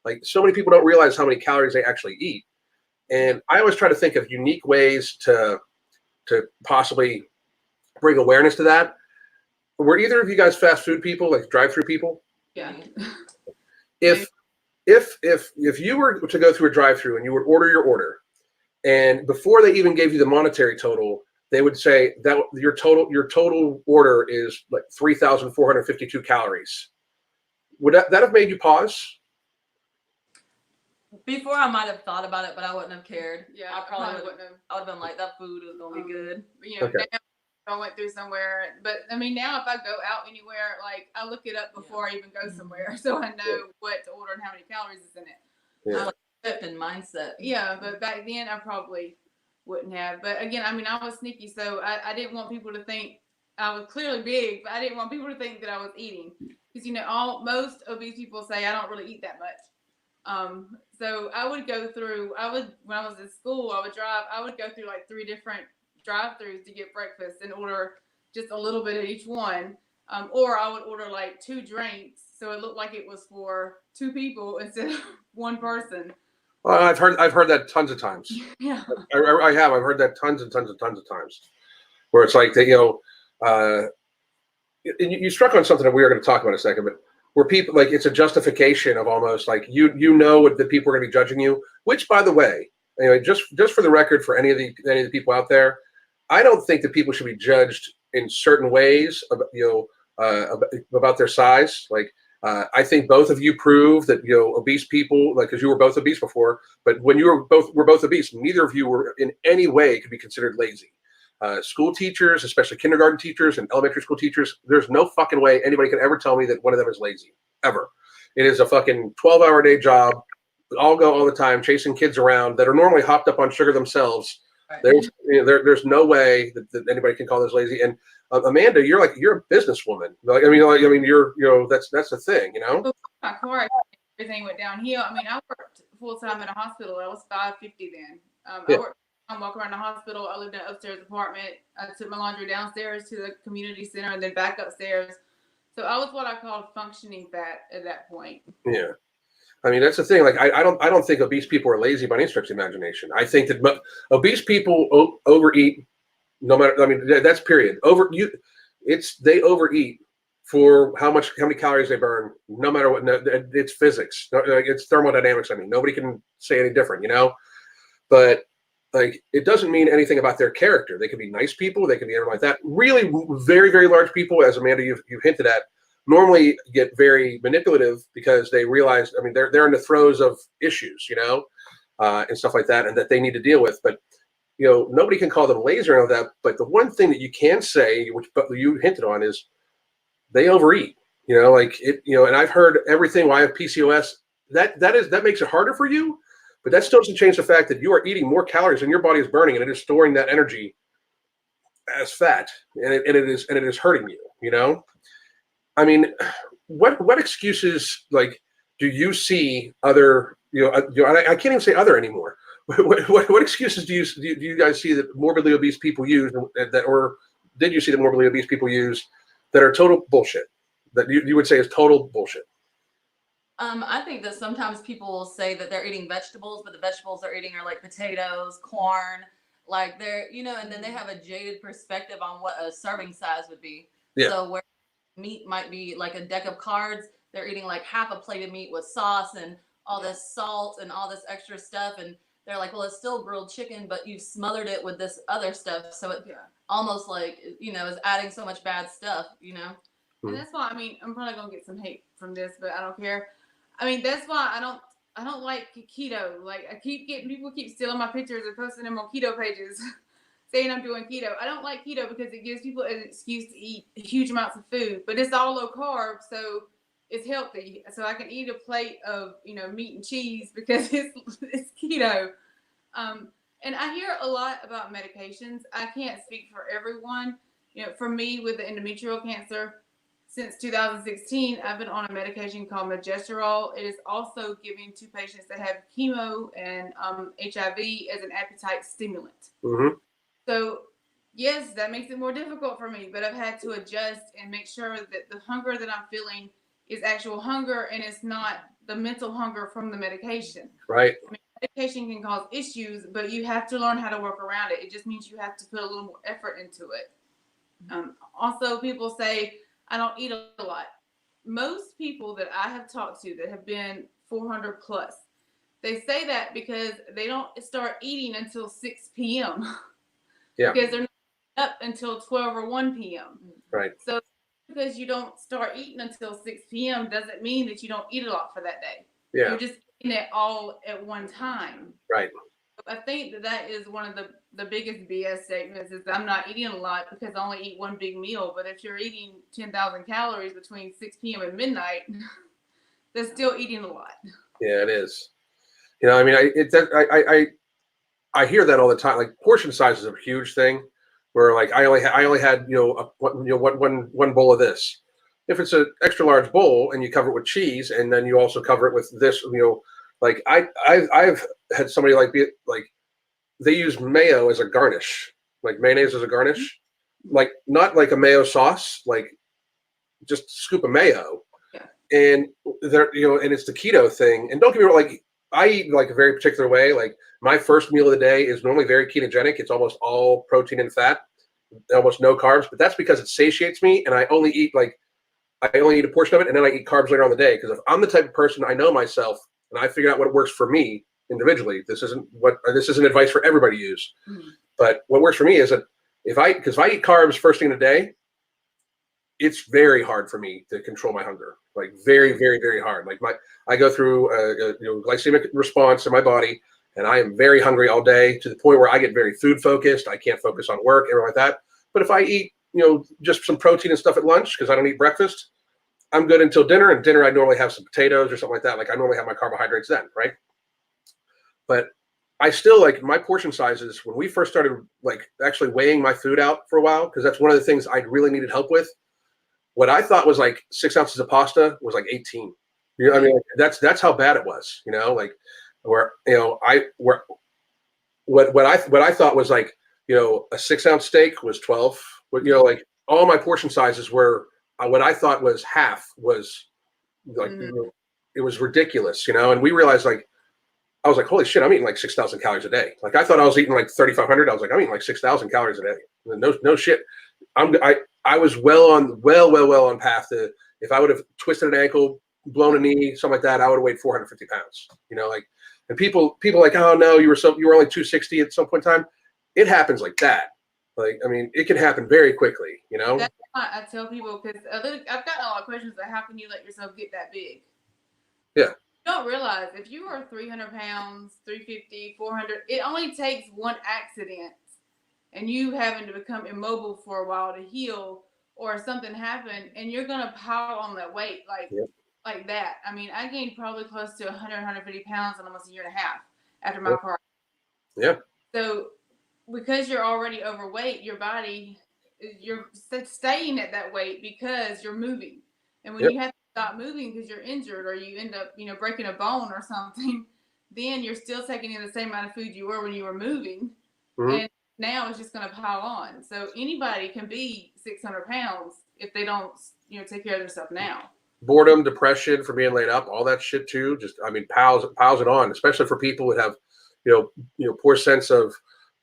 like so many people don't realize how many calories they actually eat. And I always try to think of unique ways to possibly bring awareness to that. Were either of you guys fast food people, like drive-through people? Yeah. If you were to go through a drive-through and you would order your order, and before they even gave you the monetary total, they would say that your total order is like 3,452 calories. Would that have made you pause? Before I might have thought about it, but I wouldn't have cared. Yeah, I probably wouldn't have. I would have been like, that food is gonna be good. You know, Okay. now I went through somewhere, but I mean, now if I go out anywhere, like I look it up before I even go somewhere, so I know what to order and how many calories is in it. Yeah. I like shift in mindset. Yeah, but back then I probably wouldn't have. But again, I mean, I was sneaky, so I didn't want people to think I was clearly big, but I didn't want people to think that I was eating, because you know, most obese people say I don't really eat that much. So I would go through. When I was in school, I would go through like 3 different drive-throughs to get breakfast and order just a little bit of each one. Or I would order like 2 drinks, so it looked like it was for 2 people instead of 1 person. Well, I've heard that tons of times. Yeah. I have. I've heard that tons and tons and tons of times, where it's like that. And you struck on something that we are going to talk about in a second, but where people like it's a justification of almost like you know what the people are going to be judging you. Which, by the way, anyway, just for the record, for any of the people out there, I don't think that people should be judged in certain ways about their size. Like I think both of you prove that obese people, like because you were both obese before, but when you were both obese, neither of you were in any way could be considered lazy. School teachers, especially kindergarten teachers and elementary school teachers, there's no fucking way anybody can ever tell me that one of them is lazy. Ever. It is a fucking 12-hour day job. All go all the time chasing kids around that are normally hopped up on sugar themselves. Right. There's no way that anybody can call this lazy. And Amanda, you're a businesswoman. You're that's the thing, My car, everything went downhill. I mean, I worked full time in a hospital. I was 550 then. I worked. I walk around the hospital. I lived in an upstairs apartment. I took my laundry downstairs to the community center and then back upstairs. So I was what I called functioning fat at that point. Yeah. I mean, that's the thing. Like, I don't think obese people are lazy by any stretch of imagination. I think that obese people overeat. No matter, I mean, that's period. They overeat for how many calories they burn. No matter what, it's physics. It's thermodynamics. I mean, nobody can say any different, But like, it doesn't mean anything about their character. They can be nice people. They can be everything like that. Really, very, very large people, as Amanda you've hinted at, normally get very manipulative because they realize, I mean, they're in the throes of issues, and stuff like that, and that they need to deal with. But nobody can call them lazy or all that. But the one thing that you can say, which you hinted on, is they overeat. And I've heard everything. Why I have PCOS. That makes it harder for you. But that still doesn't change the fact that you are eating more calories than your body is burning, and it is storing that energy as fat, and it is hurting you. I mean, what excuses like do you see other? I can't even say other anymore. What excuses do you guys see that morbidly obese people use or did you see that morbidly obese people use that are total bullshit? That you would say is total bullshit. I think that sometimes people will say that they're eating vegetables, but the vegetables they're eating are like potatoes, corn, like they're, and then they have a jaded perspective on what a serving size would be. Yeah. So where meat might be like a deck of cards, they're eating like half a plate of meat with sauce and all this salt and all this extra stuff. And they're like, well, it's still grilled chicken, but you've smothered it with this other stuff. So it almost like, is adding so much bad stuff, And that's why, I mean, I'm probably going to get some hate from this, but I don't care. I mean, that's why I don't like keto. Like, people keep stealing my pictures and posting them on keto pages saying I'm doing keto. I don't like keto because it gives people an excuse to eat huge amounts of food, but it's all low carb, so it's healthy. So I can eat a plate of, meat and cheese because it's keto. And I hear a lot about medications. I can't speak for everyone. For me with the endometrial cancer, since 2016, I've been on a medication called Megestrol. It is also given to patients that have chemo and HIV as an appetite stimulant. Mm-hmm. So, yes, that makes it more difficult for me, but I've had to adjust and make sure that the hunger that I'm feeling is actual hunger and it's not the mental hunger from the medication. Right. I mean, medication can cause issues, but you have to learn how to work around it. It just means you have to put a little more effort into it. Also, people say, I don't eat a lot. Most people that I have talked to that have been 400 plus, they say that because they don't start eating until 6 p.m. Yeah. Because they're not up until 12 or 1 p.m. Right. So because you don't start eating until 6 p.m. doesn't mean that you don't eat a lot for that day. Yeah. You're just eating it all at one time. Right. I think that is one of the biggest BS statements is I'm not eating a lot because I only eat one big meal. But if you're eating 10,000 calories between 6 p.m. and midnight, that's still eating a lot. Yeah, it is. You know, I mean, I hear that all the time. Like portion size is a huge thing. Where like I only had one bowl of this. If it's an extra large bowl and you cover it with cheese and then you also cover it with this, like I've had somebody like they use mayo as a garnish, like mayonnaise as a garnish, like not like a mayo sauce, like just scoop of mayo. Yeah. And and it's the keto thing. And don't get me wrong, like I eat like a very particular way. Like my first meal of the day is normally very ketogenic. It's almost all protein and fat, almost no carbs. But that's because it satiates me, and I only eat a portion of it, and then I eat carbs later on the day. Because if I'm the type of person, I know myself, and I figure out what works for me individually. This isn't advice for everybody to use. Mm-hmm. But what works for me is that if I eat carbs first thing in the day, it's very hard for me to control my hunger. Like very, very, very hard. Like I go through a glycemic response in my body, and I am very hungry all day to the point where I get very food focused. I can't focus on work, everything like that. But if I eat, just some protein and stuff at lunch because I don't eat breakfast, I'm good until dinner. And dinner, I normally have some potatoes or something like that. Like I normally have my carbohydrates then, right? But I still like my portion sizes when we first started like actually weighing my food out for a while, because that's one of the things I really needed help with. What I thought was like 6 ounces of pasta was like 18. I mean, that's how bad it was. Like what I thought was like a 6 ounce steak was 12. But like all my portion sizes were what I thought was half was like it was ridiculous. And we realized like I was like, holy shit, I'm eating like 6,000 calories a day. Like I thought I was eating like 3,500. I was like, I'm eating like 6,000 calories a day. No shit. I was well on path to, if I would have twisted an ankle, blown a knee, something like that, I would have weighed 450 pounds. And people like, oh no, you were only 260 at some point in time. It happens like that. Like, I mean, it can happen very quickly, That's why I tell people, because I've gotten a lot of questions like, how can you let yourself get that big? Yeah. You don't realize if you are 300 pounds, 350, 400, it only takes one accident and you having to become immobile for a while to heal, or something happened, and you're going to pile on that weight like that. I mean, I gained probably close to 100, 150 pounds in almost a year and a half after my car. Yeah. So because you're already overweight, your body, you're staying at that weight because you're moving. And when you have to stop moving because you're injured or you end up, breaking a bone or something, then you're still taking in the same amount of food you were when you were moving. Mm-hmm. And now it's just going to pile on. So anybody can be 600 pounds if they don't, take care of themselves now. Boredom, depression for being laid up, all that shit too. Just, I mean, piles it on, especially for people who have, poor sense of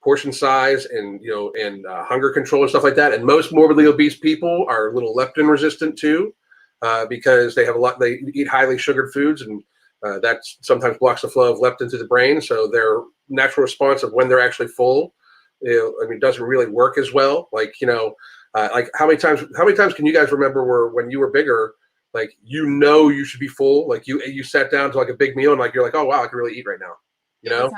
portion size and, hunger control and stuff like that. And most morbidly obese people are a little leptin resistant too, because they eat highly sugared foods, and that sometimes blocks the flow of leptin to the brain. So their natural response of when they're actually full, doesn't really work as well. Like, like how many times can you guys remember when you were bigger, like, you should be full, like you sat down to like a big meal and like, you're like, oh wow, I can really eat right now. Yeah.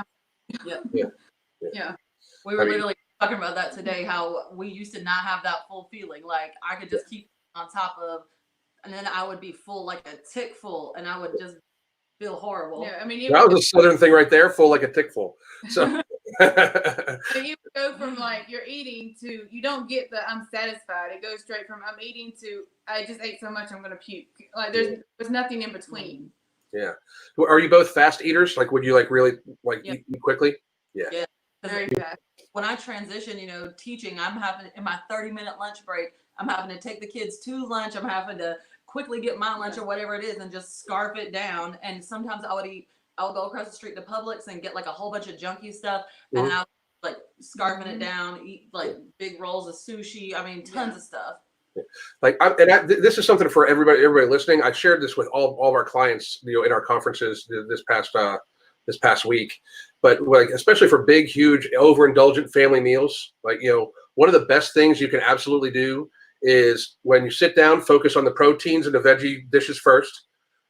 We were literally talking about that today, how we used to not have that full feeling. Like I could just keep on top of, and then I would be full, like a tick full, and I would just feel horrible. Yeah, I mean, that was a southern thing right there, full like a tick full. So so you go from like you're eating to you don't get the I'm satisfied. It goes straight from I'm eating to I just ate so much I'm gonna puke. Like there's nothing in between. Yeah. Are you both fast eaters? Like, would you like really like eat quickly? Yeah. Very fast. When I transition, teaching, I'm having in my 30-minute lunch break, I'm having to take the kids to lunch. I'm having to quickly get my lunch or whatever it is and just scarf it down. And sometimes I would go across the street to Publix and get like a whole bunch of junky stuff, and I would like scarfing it down, eat like big rolls of sushi. I mean, tons of stuff. Like, this is something for everybody listening. I shared this with all of our clients, in our conferences this past week. But like, especially for big, huge, overindulgent family meals, like, one of the best things you can absolutely do is when you sit down, focus on the proteins and the veggie dishes first,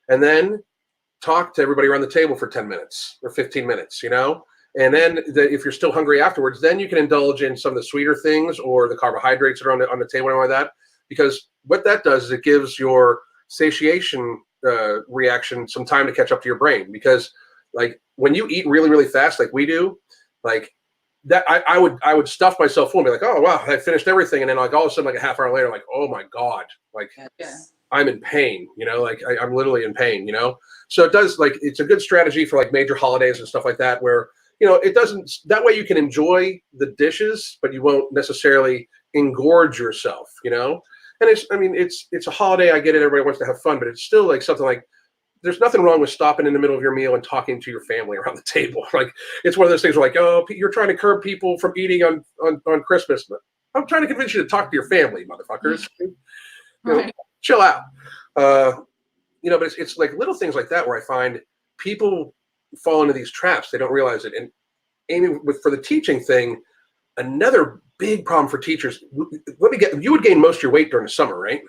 and then talk to everybody around the table for 10 minutes or 15 minutes, and then if you're still hungry afterwards, then you can indulge in some of the sweeter things or the carbohydrates that are on the table and like that, because what that does is it gives your satiation reaction some time to catch up to your brain, because like when you eat really, really fast, like we do, like that, I would stuff myself full and be like, oh, wow, I finished everything. And then like all of a sudden, like a half hour later, like, oh my God, like I'm in pain, like I'm literally in pain, So it does, like, it's a good strategy for like major holidays and stuff like that, where, it doesn't, that way you can enjoy the dishes, but you won't necessarily engorge yourself, And it's a holiday. I get it. Everybody wants to have fun, but it's still like something like, there's nothing wrong with stopping in the middle of your meal and talking to your family around the table. Like, it's one of those things where like, oh, you're trying to curb people from eating on Christmas. But I'm trying to convince you to talk to your family, motherfuckers. Right. Chill out. But it's like little things like that where I find people fall into these traps. They don't realize it. And Amy, for the teaching thing, another big problem for teachers. You would gain most of your weight during the summer, right?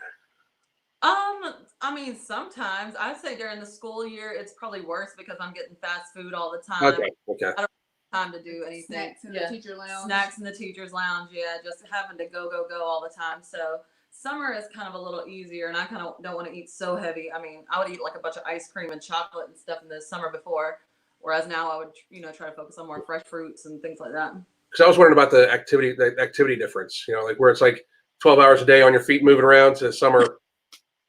Sometimes I'd say during the school year, it's probably worse because I'm getting fast food all the time. Okay. I don't have time to do anything. Snacks in the teacher lounge. Snacks in the teacher's lounge. Yeah, just having to go all the time. So summer is kind of a little easier, and I kind of don't want to eat so heavy. I would eat like a bunch of ice cream and chocolate and stuff in the summer before, whereas now I would, try to focus on more fresh fruits and things like that. Because I was wondering about the activity difference, like where it's like 12 hours a day on your feet moving around to summer.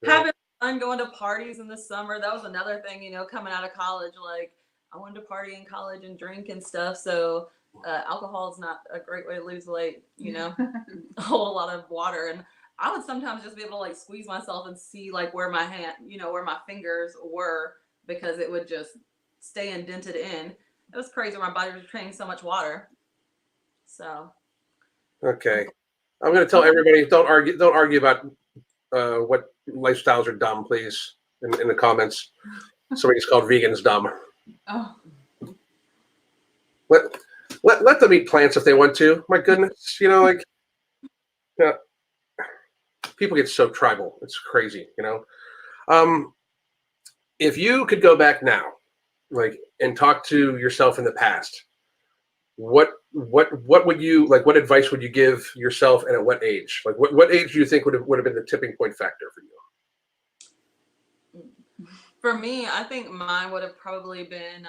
Having fun going to parties in the summer. That was another thing, coming out of college. Like, I wanted to party in college and drink and stuff. So alcohol is not a great way to lose weight, hold a lot of water. And I would sometimes just be able to like squeeze myself and see like where my hand, where my fingers were, because it would just stay indented in. It was crazy. My body was retaining so much water. So. Okay. I'm going to tell everybody, don't argue about what lifestyles are dumb, please, in the comments. Somebody's called vegans dumb. Oh. Let them eat plants if they want to. My goodness, people get so tribal. It's crazy, If you could go back now, like, and talk to yourself in the past, what would you like? What advice would you give yourself, and at what age? Like, what age do you think would have been the tipping point factor for you? For me, I think mine would have probably been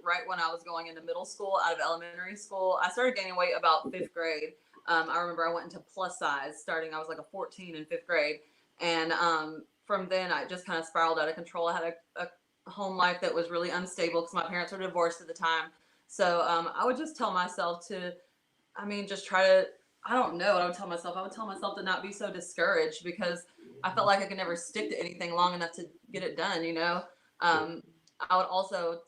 right when I was going into middle school, out of elementary school. I started gaining weight about 5th grade. I remember I went into plus size starting. I was like a 14 in 5th grade, and from then I just kind of spiraled out of control. I had a home life that was really unstable because my parents were divorced at the time. So I would just tell myself to, just try to, I don't know what I would tell myself. I would tell myself to not be so discouraged, because I felt like I could never stick to anything long enough to get it done, I would also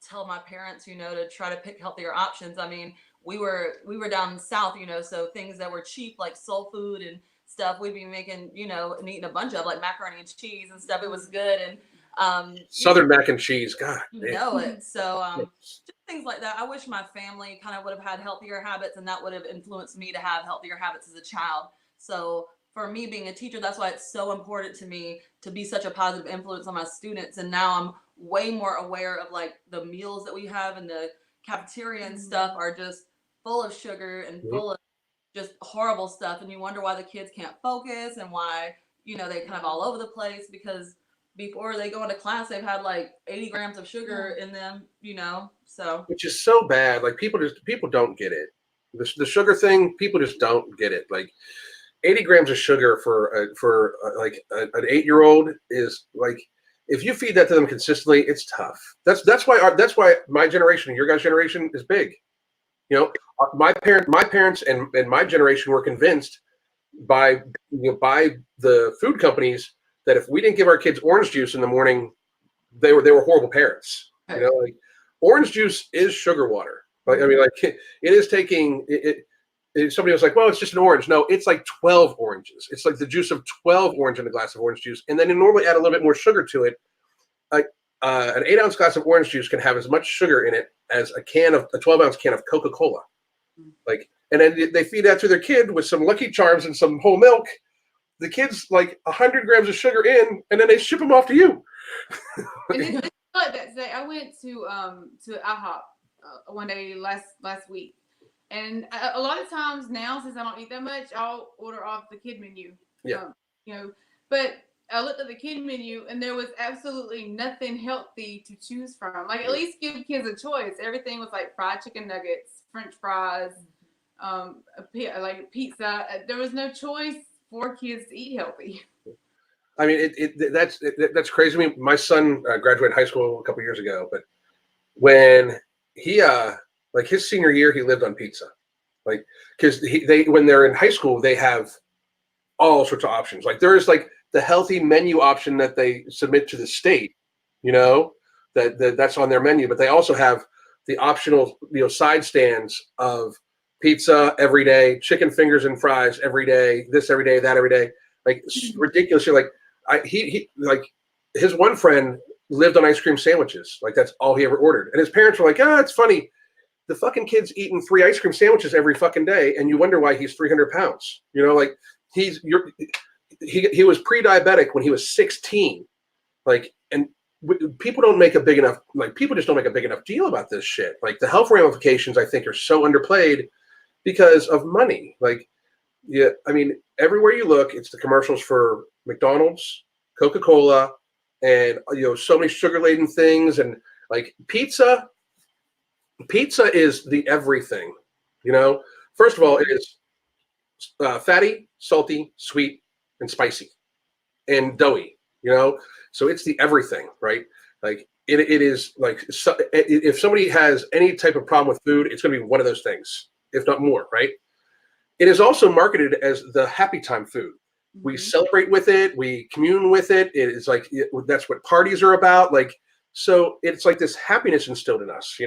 tell my parents, to try to pick healthier options. We were down south, so things that were cheap, like soul food and stuff, we'd be making, and eating a bunch of, like macaroni and cheese and stuff. It was good. And Southern mac and cheese, God. It. So just things like that. I wish my family kind of would have had healthier habits, and that would have influenced me to have healthier habits as a child. So for me being a teacher, that's why it's so important to me to be such a positive influence on my students. And now I'm way more aware of like the meals that we have in the cafeteria and stuff are just full of sugar and full of just horrible stuff. And you wonder why the kids can't focus and why, they kind of all over the place, because before they go into class, they've had like 80 grams of sugar in them, so. Which is so bad. Like people don't get it. The sugar thing, people just don't get it. Like 80 grams of sugar for like an 8-year-old is like, if you feed that to them consistently, it's tough. That's why my generation, your guys' generation is big. My parents and my generation were convinced by the food companies that if we didn't give our kids orange juice in the morning, they were horrible parents. Right. Like orange juice is sugar water. Like it is taking it. Somebody was like, well, it's just an orange. No, it's like 12 oranges. It's like the juice of 12 orange in a glass of orange juice. And then you normally add a little bit more sugar to it. Like an 8-ounce glass of orange juice can have as much sugar in it as a 12-ounce can of Coca-Cola. Like, and then they feed that to their kid with some Lucky Charms and some whole milk. The kid's like 100 grams of sugar in, and then they ship them off to you. And it's like that today. I went to IHOP one day last week, and a lot of times now, since I don't eat that much, I'll order off the kid menu. Yeah. You know, but I looked at the kid menu, and there was absolutely nothing healthy to choose from. Like, at least give kids a choice. Everything was like fried chicken nuggets, French fries, like pizza. There was no choice for kids to eat healthy. I mean, that's crazy to me. My son graduated high school a couple years ago, but when he like his senior year, he lived on pizza, like because they when they're in high school, they have all sorts of options. Like there is like the healthy menu option that they submit to the state, you know, that's on their menu, but they also have the optional, side stands of pizza every day, chicken fingers and fries every day, this every day, that every day, like ridiculously. Like he like his one friend lived on ice cream sandwiches, like that's all he ever ordered, and his parents were like, it's funny. The fucking kid's eating 3 ice cream sandwiches every fucking day, and you wonder why he's 300 pounds. Like he was pre-diabetic when he was 16, like, and people don't make a big enough, like, people just don't make a big enough deal about this shit. Like, the health ramifications, I think, are so underplayed because of money. Like, yeah, I mean, everywhere you look, it's the commercials for McDonald's, Coca-Cola, and so many sugar-laden things, and like pizza. Pizza is the everything. First of all, it is fatty, salty, sweet, and spicy, and doughy. So it's the everything, right? Like it is like, so, if somebody has any type of problem with food, it's going to be one of those things, if not more, right? It is also marketed as the happy time food. We celebrate with it, we commune with it. It is like that's what parties are about. Like, so it's like this happiness instilled in us.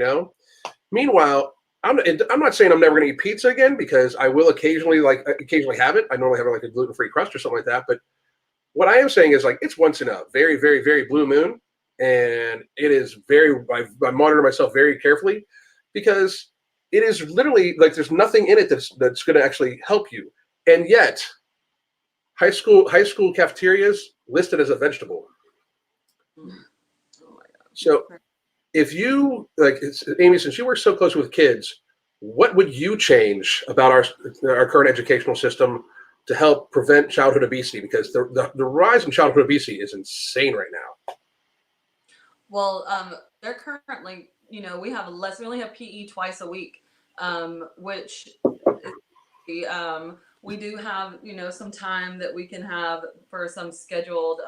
Meanwhile, I'm not saying I'm never going to eat pizza again, because I will occasionally have it. I normally have like a gluten-free crust or something like that. But what I am saying is, like, it's once in a very, very, very blue moon, and it is I monitor myself very carefully, because it is literally like there's nothing in it that's going to actually help you, and yet high school cafeterias listed as a vegetable. Oh my God. So if you Amy, since you work so closely with kids, what would you change about our current educational system to help prevent childhood obesity? Because the rise in childhood obesity is insane right now. Well, they're currently, we only have PE twice a week, which is, we do have, some time that we can have for some scheduled,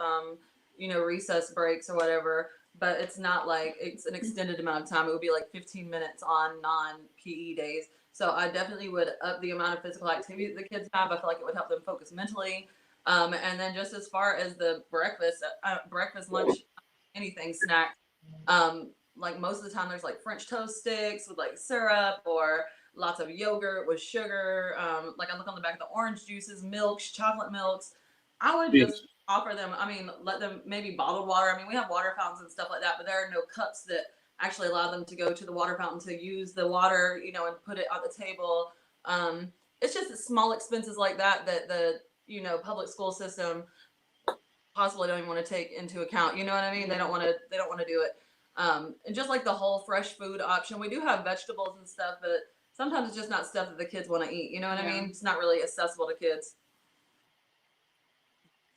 recess breaks or whatever, but it's not like it's an extended amount of time. It would be like 15 minutes on non-PE days. So I definitely would up the amount of physical activity that the kids have. I feel like it would help them focus mentally. And then just as far as the breakfast, lunch, anything, snack, like most of the time there's like French toast sticks with like syrup, or lots of yogurt with sugar. Like I look on the back of the orange juices, milks, chocolate milks. I would just offer them, let them maybe bottled water. We have water fountains and stuff like that, but there are no cups that actually allow them to go to the water fountain to use the water, and put it on the table. It's just small expenses like that the public school system possibly don't even want to take into account. You know what I mean? They don't want to do it. And just like the whole fresh food option, we do have vegetables and stuff, but sometimes it's just not stuff that the kids want to eat. You know what I mean? It's not really accessible to kids.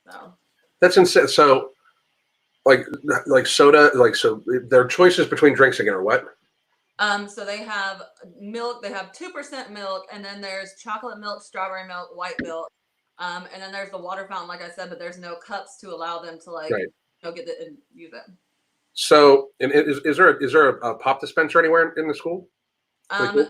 So that's insane. So like soda, so their choices between drinks again are what? So they have milk. They have 2% milk, and then there's chocolate milk, strawberry milk, white milk, and then there's the water fountain, like I said, but there's no cups to allow them to get it and use it. So, and is there a pop dispenser anywhere in the school? The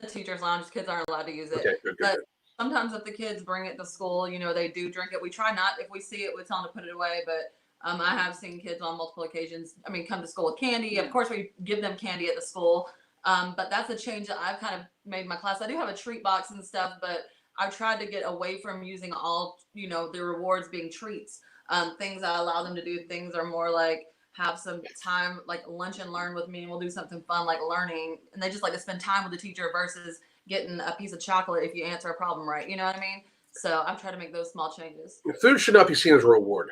teacher's lounge, kids aren't allowed to use it. Okay, good. Sometimes if the kids bring it to school, they do drink it. We try not, if we see it, we tell them to put it away. But I have seen kids on multiple occasions, come to school with candy. Of course, we give them candy at the school. But that's a change that I've kind of made in my class. I do have a treat box and stuff, but I've tried to get away from using all, the rewards being treats. Things I allow them to do, things are more like have some time, like lunch and learn with me, and we'll do something fun like learning. And they just like to spend time with the teacher versus getting a piece of chocolate if you answer a problem right. You know what I mean? So I've tried to make those small changes. Food should not be seen as a reward.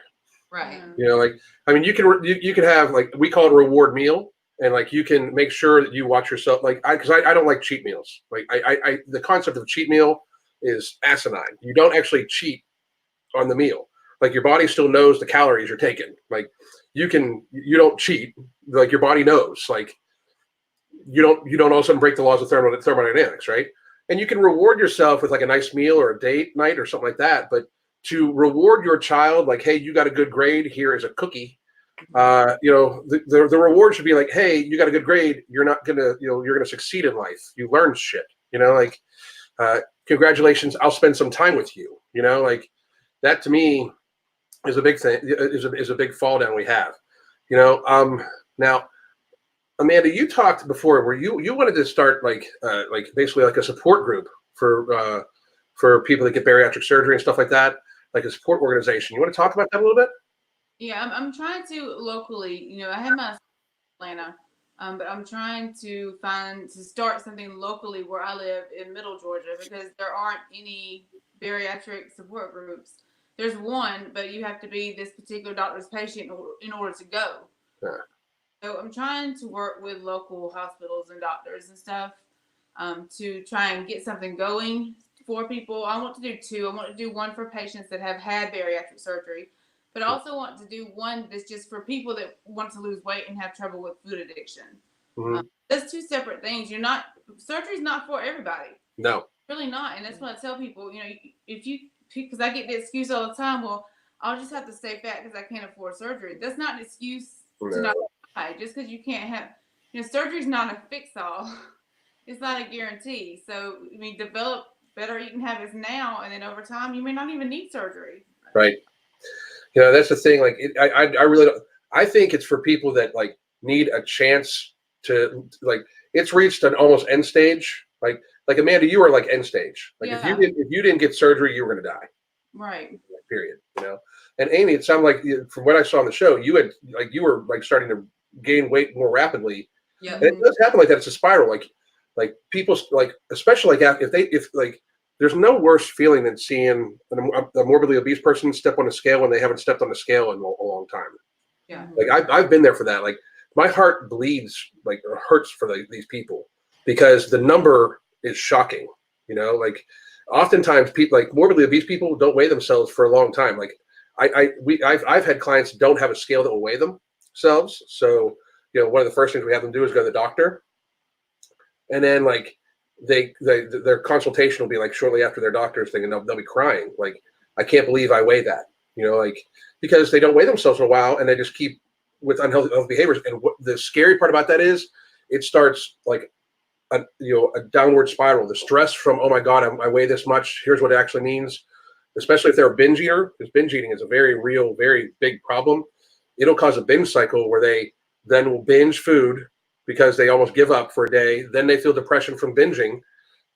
Right. You know, like, I mean, you can have, like, we call it a reward meal, and like you can make sure that you watch yourself. Like, because I don't like cheat meals. Like, I the concept of cheat meal is asinine. You don't actually cheat on the meal. Like, your body still knows the calories you're taking. Like, you don't cheat. Like, your body knows. Like, you don't all of a sudden break the laws of thermodynamics, right? And you can reward yourself with like a nice meal or a date night or something like that. But to reward your child, like, hey, you got a good grade, here is a cookie. You know, the reward should be like, hey, you got a good grade, you're gonna succeed in life. You learned shit. You know, like, congratulations, I'll spend some time with you. You know, like, that to me is a big thing. Is a big fall down we have. You know, now, Amanda, you talked before where you wanted to start like basically like a support group for people that get bariatric surgery and stuff like that, like a support organization. You want to talk about that a little bit? Yeah, I'm trying to locally, I have my Atlanta, but I'm trying to start something locally where I live in Middle Georgia, because there aren't any bariatric support groups. There's one, but you have to be this particular doctor's patient in order to go. Yeah. So I'm trying to work with local hospitals and doctors and stuff to try and get something going for people. I want to do two. I want to do one for patients that have had bariatric surgery, but I also want to do one that's just for people that want to lose weight and have trouble with food addiction. Mm-hmm. That's two separate things. Surgery's not for everybody. No. Really not. And that's what I tell people, because I get the excuse all the time, well, I'll just have to stay fat because I can't afford surgery. That's not an excuse to not die. Just because you can't have, surgery's not a fix-all. It's not a guarantee. So, develop better eating habits now, and then over time, you may not even need surgery. Right. That's the thing. Like, I really don't. I think it's for people that like need a chance to, like, it's reached an almost end stage. Like Amanda, you were like end stage. Like, if you didn't get surgery, you were gonna die. Right. Period. And Amy, it sounded like from what I saw on the show, you were like starting to gain weight more rapidly. Yeah. And it does happen like that. It's a spiral. Like people, like, especially like if there's no worse feeling than seeing a morbidly obese person step on a scale when they haven't stepped on a scale in a long time. Yeah. Like, I've been there for that. Like, my heart bleeds, like, or hurts for these people, because the number is shocking. Like, oftentimes people, like morbidly obese people, don't weigh themselves for a long time. Like, I've had clients who don't have a scale that will weigh themselves. So, one of the first things we have them do is go to the doctor, and then like their consultation will be like shortly after their doctor's thing, and they'll be crying like, I can't believe I weigh that. Like, because they don't weigh themselves in a while, and they just keep with unhealthy behaviors. And what the scary part about that is, it starts like a downward spiral. The stress from, oh my God, I weigh this much. Here's what it actually means. Especially if they're a binge eater, because binge eating is a very real, very big problem. It'll cause a binge cycle where they then will binge food because they almost give up for a day. Then they feel depression from binging,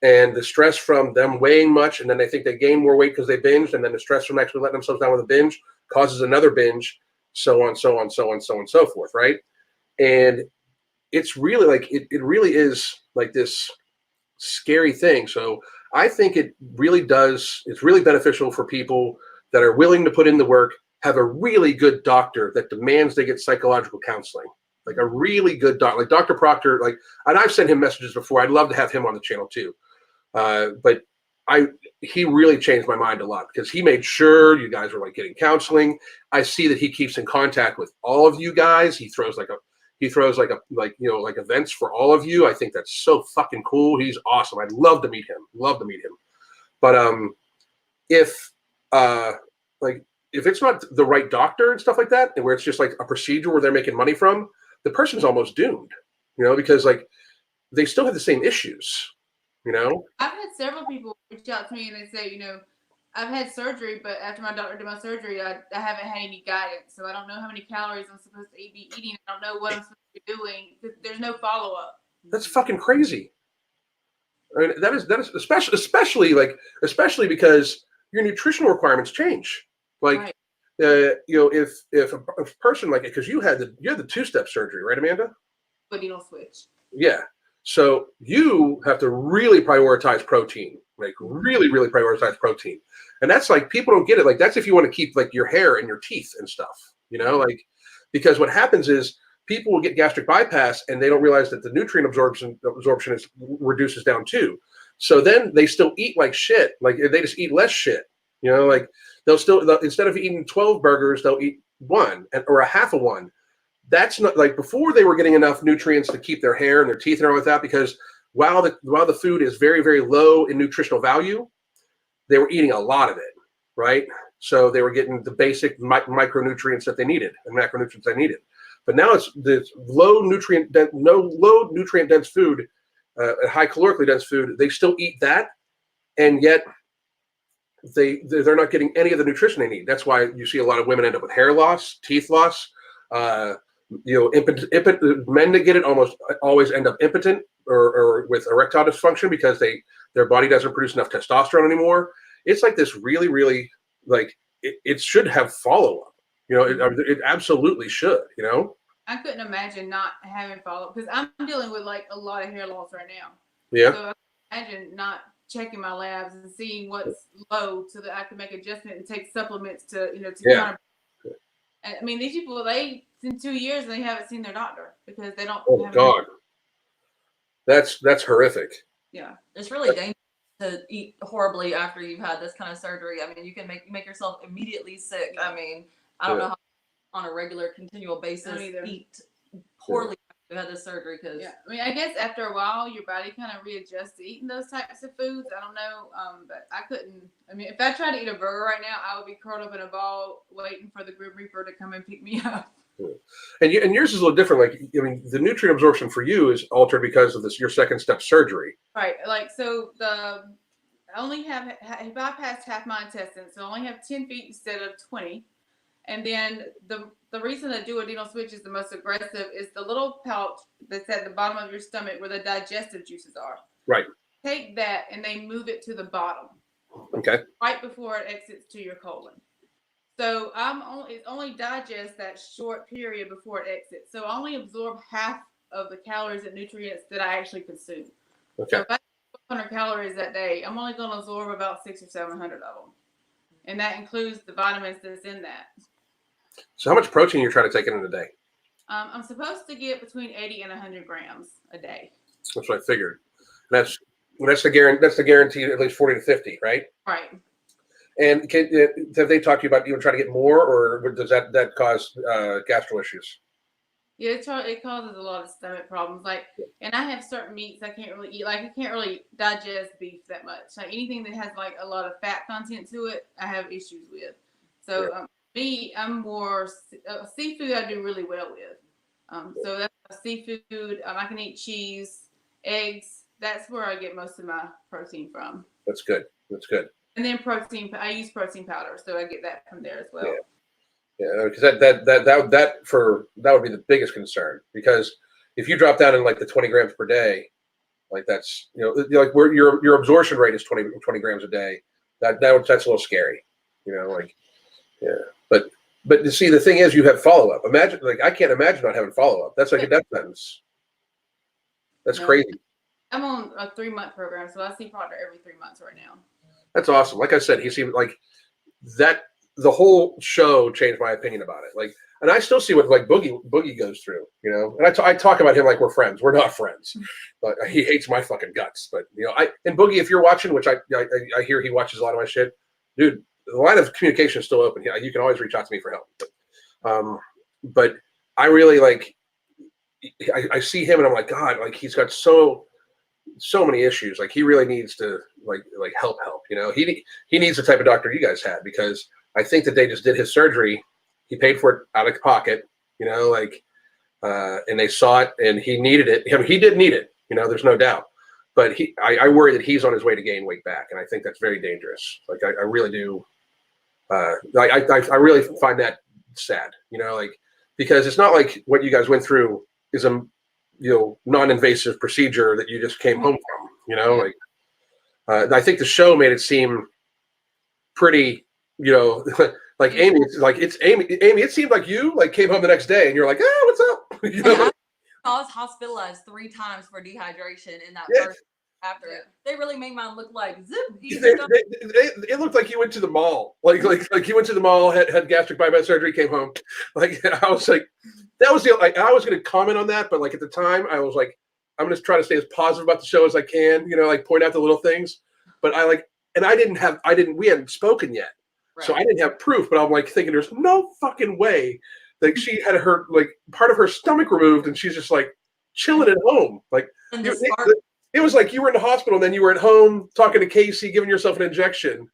and the stress from them weighing much, and then they think they gain more weight because they binged, and then the stress from actually letting themselves down with a binge causes another binge, so on, so on, so on, so on, so forth, right? And it's really like, it really is like this scary thing. So I think it's really beneficial for people that are willing to put in the work, have a really good doctor that demands they get psychological counseling, like a really good doctor, like Dr. Proctor, like, and I've sent him messages before. I'd love to have him on the channel too. But he really changed my mind a lot, because he made sure you guys were like getting counseling. I see that he keeps in contact with all of you guys. He throws events for all of you. I think that's so fucking cool. He's awesome. I'd love to meet him. But if it's not the right doctor and stuff like that, and where it's just like a procedure where they're making money from, the person's almost doomed. Because like they still have the same issues. I've had several people reach out to me and they say, I've had surgery, but after my doctor did my surgery, I haven't had any guidance. So I don't know how many calories I'm supposed to be eating. I don't know what I'm supposed to be doing. There's no follow-up. That's fucking crazy. I mean, that is especially because your nutritional requirements change. Like, Right. If a person, like, because you had the two-step surgery, right, Amanda? But you don't switch. Yeah. So you have to really prioritize protein. like really, really prioritize protein. And that's like, people don't get it. Like, that's if you want to keep like your hair and your teeth and stuff, like, because what happens is people will get gastric bypass and they don't realize that the nutrient absorption reduces down too. So then they still eat like shit. Like, they just eat less shit, like they'll instead of eating 12 burgers, they'll eat one or a half of one. That's not like before. They were getting enough nutrients to keep their hair and their teeth and all like that, because while the food is very, very low in nutritional value, they were eating a lot of it, right? So they were getting the basic micronutrients that they needed and macronutrients they needed. But now it's this low nutrient dense food, high calorically dense food. They still eat that, and yet they're not getting any of the nutrition they need. That's why you see a lot of women end up with hair loss, teeth loss. Impotent men that get it almost always end up impotent or with erectile dysfunction because their body doesn't produce enough testosterone anymore. It's like this really, really, like, it should have follow-up. It absolutely should, I couldn't imagine not having follow-up because I'm dealing with like a lot of hair loss right now. Yeah. So I can imagine not checking my labs and seeing what's low so that I can make adjustment and take supplements to counter. I mean, these people, in 2 years, they haven't seen their doctor because they don't. Oh God, that's horrific. Yeah, it's really dangerous to eat horribly after you've had this kind of surgery. I mean, you can make yourself immediately sick. I mean, I don't know how on a regular, continual basis eat poorly after you had this surgery. Because I mean, I guess after a while, your body kind of readjusts to eating those types of foods. I don't know, but I couldn't. I mean, if I tried to eat a burger right now, I would be curled up in a ball waiting for the Grim Reaper to come and pick me up. And yours is a little different. Like, I mean, the nutrient absorption for you is altered because of your second step surgery. Right. Like, so I only he bypassed half my intestines, so I only have 10 feet instead of 20. And then the reason the duodenal switch is the most aggressive is the little pouch that's at the bottom of your stomach where the digestive juices are. Right. Take that and they move it to the bottom. Okay. Right before it exits to your colon. So it only digests that short period before it exits. So I only absorb half of the calories and nutrients that I actually consume. Okay. So if I eat 100 calories that day, I'm only going to absorb about 600 or 700 of them. And that includes the vitamins that's in that. So how much protein you're trying to take in a day? I'm supposed to get between 80 and 100 grams a day. That's what I figured. That's the guarantee at least 40 to 50, right? Right. And have they talked to you about even trying to get more, or does that cause gastro issues? Yeah, it causes a lot of stomach problems. Like, and I have certain meats I can't really eat. Like, I can't really digest beef that much. Like, anything that has like a lot of fat content to it, I have issues with. So I'm more seafood. I do really well with. So that's seafood. I can eat cheese, eggs. That's where I get most of my protein from. That's good. And then protein. I use protein powder, so I get that from there as well. Yeah, because that would be the biggest concern, because if you drop down in like the 20 grams per day, like that's like where your absorption rate is 20 grams a day, that's a little scary, but you see, the thing is, you have follow up. Imagine, like, I can't imagine not having follow up. That's like a death sentence. That's crazy. I'm on a 3-month program, so I see Proctor every 3 months right now. That's awesome. Like I said, he seemed like that. The whole show changed my opinion about it. Like, and I still see what like Boogie goes through, And I talk about him like we're friends. We're not friends, but he hates my fucking guts. But and Boogie, if you're watching, which I hear he watches a lot of my shit, dude, the line of communication is still open. You can always reach out to me for help. But I really like. I see him and I'm like, God, like he's got so many issues. Like he really needs to like help. He needs the type of doctor you guys had, because I think that they just did his surgery. He paid for it out of pocket, and they saw it and he needed it. He did need it, there's no doubt. But I worry that he's on his way to gain weight back. And I think that's very dangerous. Like I really do. I really find that sad, because it's not like what you guys went through is a, non-invasive procedure that you just came home from, I think the show made it seem pretty, like Amy, it's Amy. It seemed like you came home the next day and you're like, what's up? I was hospitalized 3 times for dehydration in that first after. Yeah. They really made mine look like zip. It looked like you went to the mall. Like you went to the mall, had gastric bypass surgery, came home. Like I was like, that was I was going to comment on that, but like at the time I was like, I'm going to try to stay as positive about the show as I can. Like point out the little things. But we hadn't spoken yet, Right. so I didn't have proof. But I'm like thinking, there's no fucking way. Like she had her like part of her stomach removed, and she's just like chilling at home. Like And it was like you were in the hospital, and then you were at home talking to Casey, giving yourself an injection,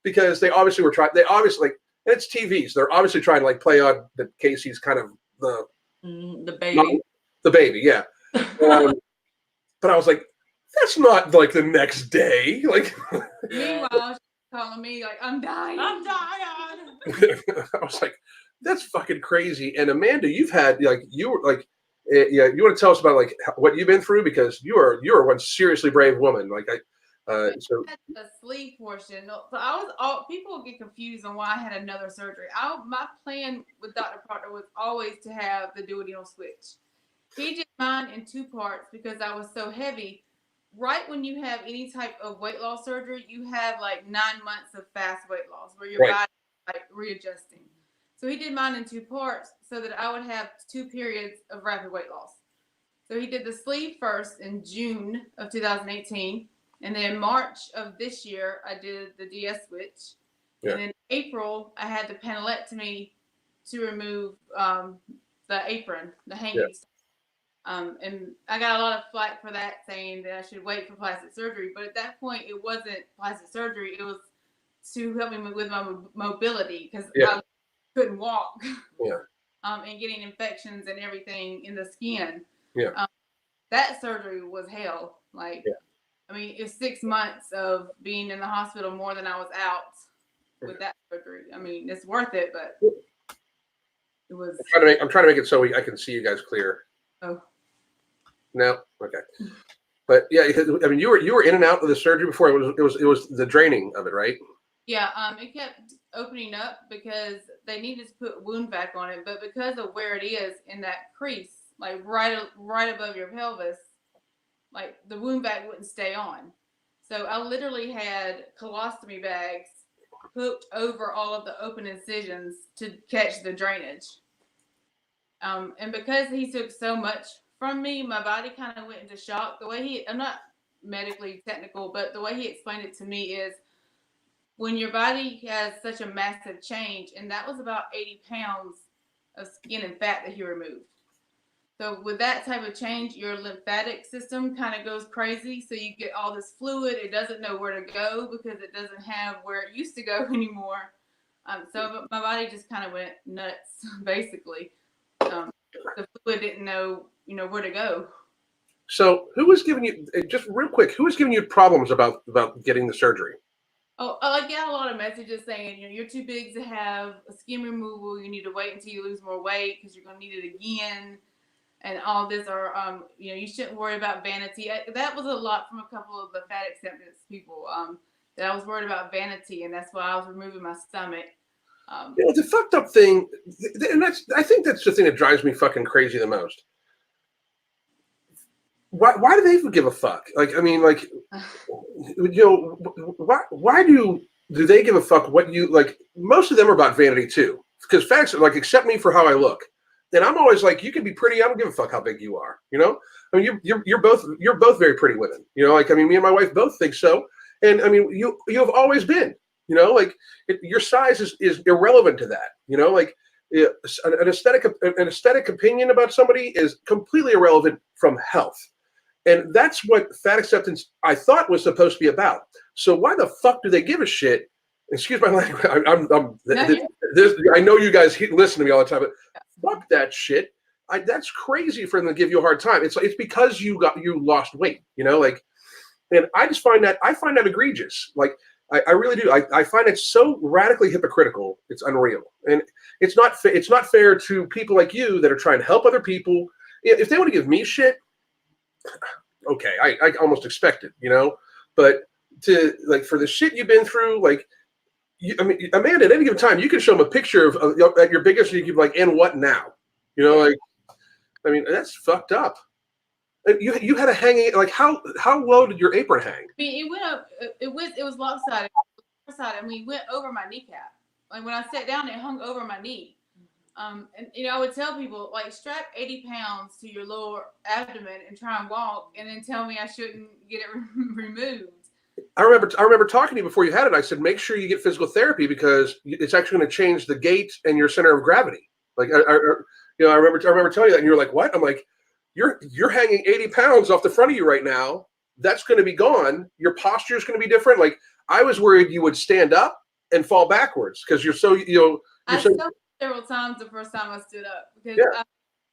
because they obviously were trying. They obviously, and it's TV, so they're obviously trying to like play on that Casey's kind of the baby. The baby, yeah. But I was like, that's not like the next day. Like, Meanwhile, she's calling me like, I'm dying. I'm dying. I was like, that's fucking crazy. And Amanda, you've had like you were like, yeah, you want to tell us about like what you've been through, because you are one seriously brave woman. Like so the sleep portion. So people get confused on why I had another surgery. My plan with Dr. Proctor was always to have the duodenal switch. He did mine in 2 parts because I was so heavy. Right when you have any type of weight loss surgery, you have like 9 months of fast weight loss where your body is like readjusting. So he did mine in 2 parts so that I would have 2 periods of rapid weight loss. So he did the sleeve first in June of 2018. And then March of this year, I did the DS switch. Yeah. And in April, I had the panelectomy to remove the apron, the hanging stuff. And I got a lot of flack for that, saying that I should wait for plastic surgery. But at that point, it wasn't plastic surgery. It was to help me with my mobility, because I couldn't walk. Yeah. And getting infections and everything in the skin. Yeah. That surgery was hell. Like, I mean, it's 6 months of being in the hospital more than I was out with that surgery. I mean, it's worth it, but it was. I'm trying to make it so I can see you guys clear. Oh. No, okay. But yeah, I mean, you were in and out of the surgery before. It was the draining of it, right? Yeah. It kept opening up because they needed to put wound vac on it, but because of where it is in that crease, like right above your pelvis, like the wound vac wouldn't stay on. So I literally had colostomy bags hooked over all of the open incisions to catch the drainage. And because he took so much from me, my body kind of went into shock. I'm not medically technical, but the way he explained it to me is when your body has such a massive change, and that was about 80 pounds of skin and fat that he removed. So with that type of change, your lymphatic system kind of goes crazy. So you get all this fluid. It doesn't know where to go because it doesn't have where it used to go anymore. So my body just kind of went nuts, basically. The fluid didn't know, where to go. So who was giving you, just real quick, who was giving you problems about getting the surgery? Oh, I get a lot of messages saying, you're too big to have a skin removal. You need to wait until you lose more weight because you're going to need it again. And all this, or you shouldn't worry about vanity. That was a lot from a couple of the fat acceptance people. That I was worried about vanity, and that's why I was removing my stomach. The fucked up thing, and I think that's the thing that drives me fucking crazy the most. Why do they even give a fuck? Like, I mean, like, why do they give a fuck what you like? Most of them are about vanity too, because facts are like, accept me for how I look. And I'm always like, you can be pretty. I don't give a fuck how big you are. I mean, you're both very pretty women. Like, I mean, me and my wife both think so. And I mean, you have always been. Like your size is irrelevant to that. Like an aesthetic opinion about somebody is completely irrelevant from health. And that's what fat acceptance I thought was supposed to be about. So why the fuck do they give a shit? Excuse my language. I know you guys listen to me all the time, but fuck that shit. That's crazy for them to give you a hard time. It's because you lost weight, like, and I find that egregious. Like, I really do. I find it so radically hypocritical. It's unreal, and it's not fair to people like you that are trying to help other people. If they want to give me shit, okay, I almost expect it, but to like for the shit you've been through, like. I mean, Amanda, at any given time, you can show them a picture of at your biggest, and you can be like, and what now? Like, I mean, that's fucked up. You had a hanging, like how low did your apron hang? I mean, it went up. It was lopsided. And we went over my kneecap. Like when I sat down, it hung over my knee. And I would tell people like strap 80 pounds to your lower abdomen and try and walk, and then tell me I shouldn't get it removed. I remember talking to you before you had it. I said, make sure you get physical therapy because it's actually going to change the gait and your center of gravity. Like I remember telling you that, and you're like, what? I'm like, you're hanging 80 pounds off the front of you right now. That's going to be gone. Your posture is going to be different. Like I was worried you would stand up and fall backwards because you're so I fell several times the first time I stood up because I was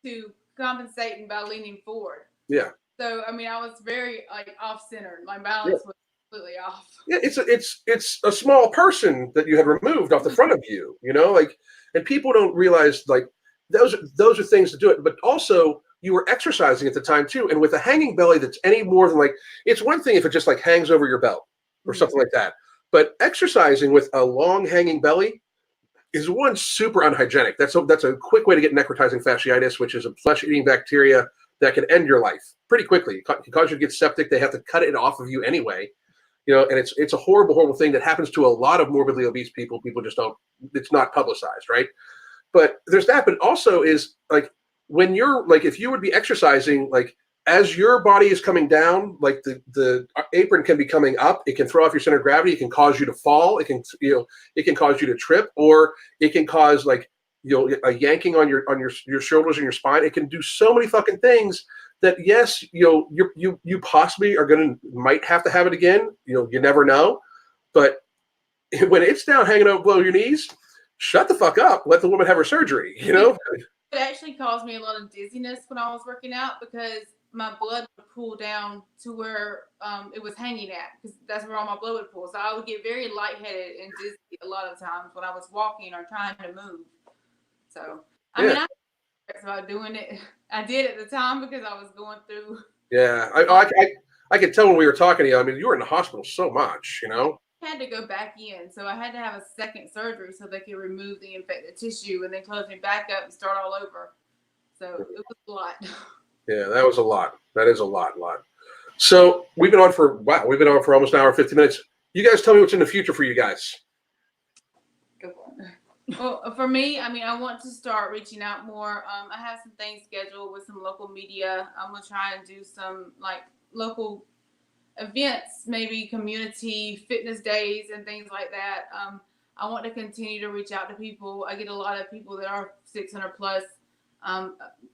to compensating by leaning forward. Yeah. So I mean, I was very like off center. My balance was completely off. Yeah, it's a small person that you had removed off the front of you. Like, and people don't realize like those are things to do it. But also, you were exercising at the time too, and with a hanging belly that's any more than like, it's one thing if it just like hangs over your belt or something like that. But exercising with a long hanging belly is one super unhygienic. That's a quick way to get necrotizing fasciitis, which is a flesh-eating bacteria that can end your life pretty quickly. It can cause you to get septic. They have to cut it off of you anyway. And it's a horrible thing that happens to a lot of morbidly obese people. People just don't. It's not publicized, right? But there's that. But also is like when you're like if you would be exercising like as your body is coming down, like the apron can be coming up. It can throw off your center of gravity. It can cause you to fall. It can cause you to trip, or it can cause like a yanking on your shoulders and your spine. It can do so many fucking things that yes, you possibly might have to have it again. You never know, but when it's down hanging out below your knees, shut the fuck up. Let the woman have her surgery. It actually caused me a lot of dizziness when I was working out because my blood would pool down to where it was hanging at because that's where all my blood would pool. So I would get very lightheaded and dizzy a lot of times when I was walking or trying to move. So I mean, I about doing it. I did at the time because I was going through. Yeah, I could tell when we were talking to you. I mean, you were in the hospital so much, I had to go back in, so I had to have a second surgery so they could remove the infected tissue and then close me back up and start all over. So it was a lot. Yeah, that was a lot. That is a lot. So we've been on for almost an hour and 50 minutes. You guys tell me what's in the future for you guys. Go for it. Well, for me, I mean, I want to start reaching out more. I have some things scheduled with some local media. I'm going to try and do some like local events, maybe community fitness days and things like that. I want to continue to reach out to people. I get a lot of people that are 600 plus.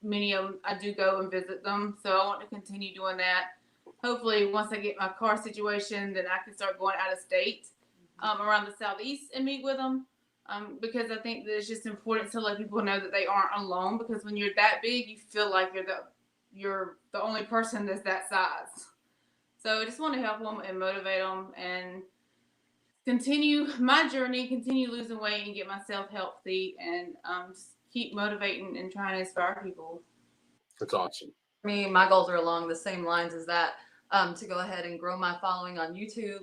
Many of them, I do go and visit them. So I want to continue doing that. Hopefully, once I get my car situation, then I can start going out of state around the Southeast and meet with them. Because I think that it's just important to let people know that they aren't alone. Because when you're that big, you feel like you're the only person that's that size. So I just want to help them and motivate them and continue my journey, continue losing weight and get myself healthy and just keep motivating and trying to inspire people. That's awesome. For me, my goals are along the same lines as that, to go ahead and grow my following on YouTube,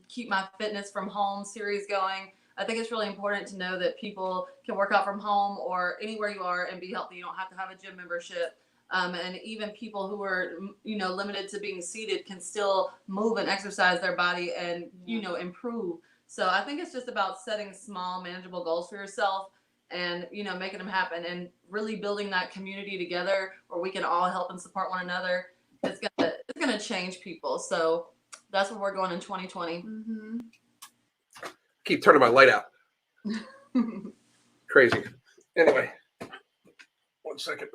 keep my fitness from home series going. I think it's really important to know that people can work out from home or anywhere you are and be healthy. You don't have to have a gym membership. And even people who are, limited to being seated can still move and exercise their body and, improve. So I think it's just about setting small, manageable goals for yourself and, making them happen and really building that community together where we can all help and support one another. It's gonna change people. So that's where we're going in 2020. Mm-hmm. Keep turning my light out. Crazy. Anyway, 1 second.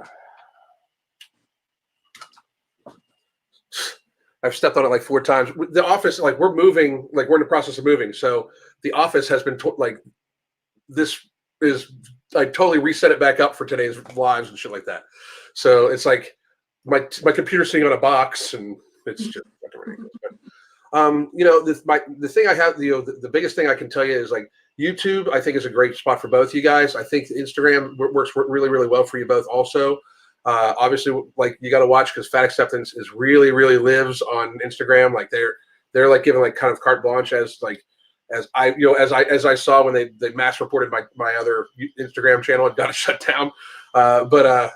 I've stepped on it like 4 times. The office, like we're moving, like we're in the process of moving. So the office has been I totally reset it back up for today's lives and shit like that. So it's like my computer's sitting on a box and it's just ridiculous. The thing I have, the biggest thing I can tell you is like YouTube, I think is a great spot for both you guys. I think Instagram works really, really well for you both also. Obviously, like you got to watch because Fat Acceptance is really, really lives on Instagram. Like they're like giving like kind of carte blanche as I saw when they mass reported my other Instagram channel and got it shut down. But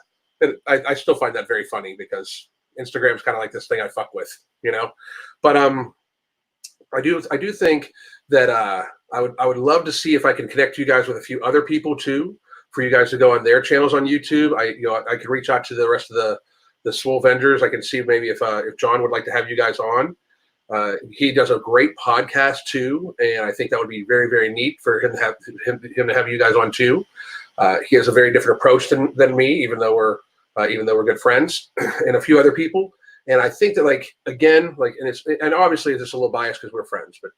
I still find that very funny because Instagram's kind of like this thing I fuck with, you know. But I do think that I would love to see if I can connect you guys with a few other people too, for you guys to go on their channels on YouTube. I could reach out to the rest of the Swole Vendors. I can see maybe if John would like to have you guys on. He does a great podcast too, and I think that would be very, very neat for him to have you guys on too. He has a very different approach than me, even though we're good friends, and a few other people. And I think that and obviously it's just a little biased because we're friends, but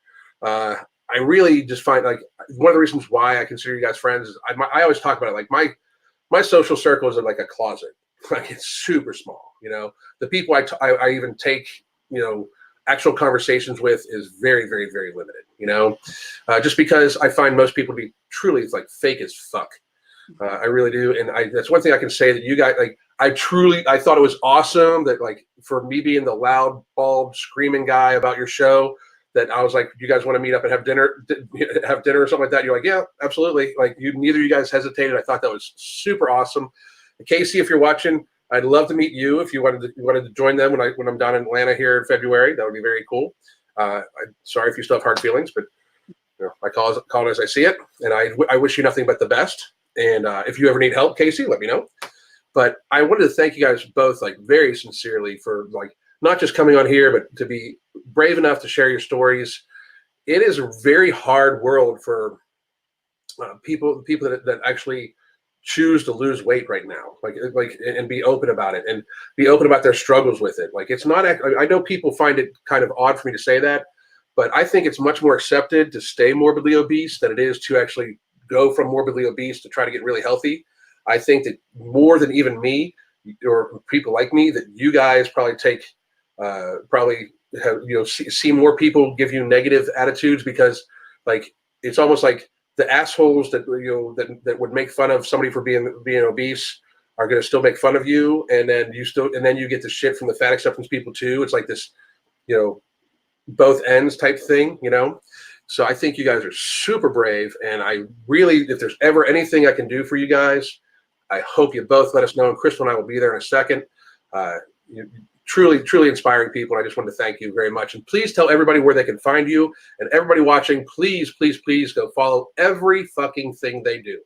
I really just find like one of the reasons why I consider you guys friends is I always talk about it, like my social circle is like a closet, like it's super small. You know, the people I even take, you know, actual conversations with is very, very, very limited. You know, just because I find most people to be truly like fake as fuck. I really do, and that's one thing I can say that you guys like. I thought it was awesome that like for me being the loud, bald, screaming guy about your show, that I was like, you guys want to meet up and have dinner or something like that? You're like, yeah, absolutely. Like neither of you guys hesitated. I thought that was super awesome. Casey, if you're watching, I'd love to meet you if you wanted to join them when I'm down in Atlanta here in February. That would be very cool. I'm sorry if you still have hard feelings, but you know, I call it as I see it, and I wish you nothing but the best. And if you ever need help, Casey, let me know. But I wanted to thank you guys both, like very sincerely, for like not just coming on here, but to be brave enough to share your stories. It is a very hard world for people that actually choose to lose weight right now, like and be open about it and be open about their struggles with it. Like it's not. I know people find it kind of odd for me to say that, but I think it's much more accepted to stay morbidly obese than it is to actually go from morbidly obese to try to get really healthy. I think that more than even me or people like me, that you guys probably take, see more people give you negative attitudes, because like, it's almost like the assholes that, that would make fun of somebody for being obese are going to still make fun of you. And then you get the shit from the fat acceptance people too. It's like this, both ends type thing, So I think you guys are super brave, and I really, if there's ever anything I can do for you guys, I hope you both let us know. And Crystal and I will be there in a second. Truly, truly inspiring people. And I just want to thank you very much. And please tell everybody where they can find you. And everybody watching, please, please, please go follow every fucking thing they do.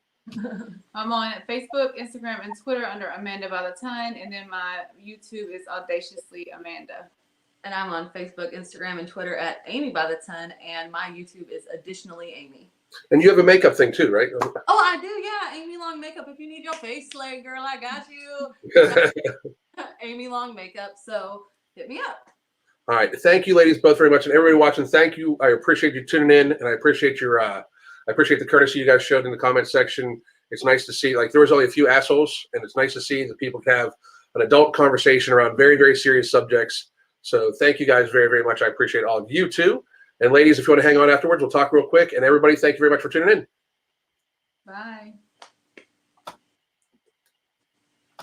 I'm on Facebook, Instagram, and Twitter under Amanda by the Ton. And then my YouTube is Audaciously Amanda. And I'm on Facebook, Instagram, and Twitter at Amy by the Ton, and my YouTube is Additionally Amy. And you have a makeup thing too, right? Oh, I do, yeah. Amy Long Makeup. If you need your face slayed, girl, I got you. Amy Long Makeup. So hit me up. All right. Thank you, ladies, both very much, and everybody watching. Thank you. I appreciate you tuning in, and I appreciate I appreciate the courtesy you guys showed in the comment section. It's nice to see. Like, there was only a few assholes, and it's nice to see that people can have an adult conversation around very, very serious subjects. So thank you guys very, very much. I appreciate all of you too. And ladies, if you want to hang on afterwards, we'll talk real quick. And everybody, thank you very much for tuning in. Bye.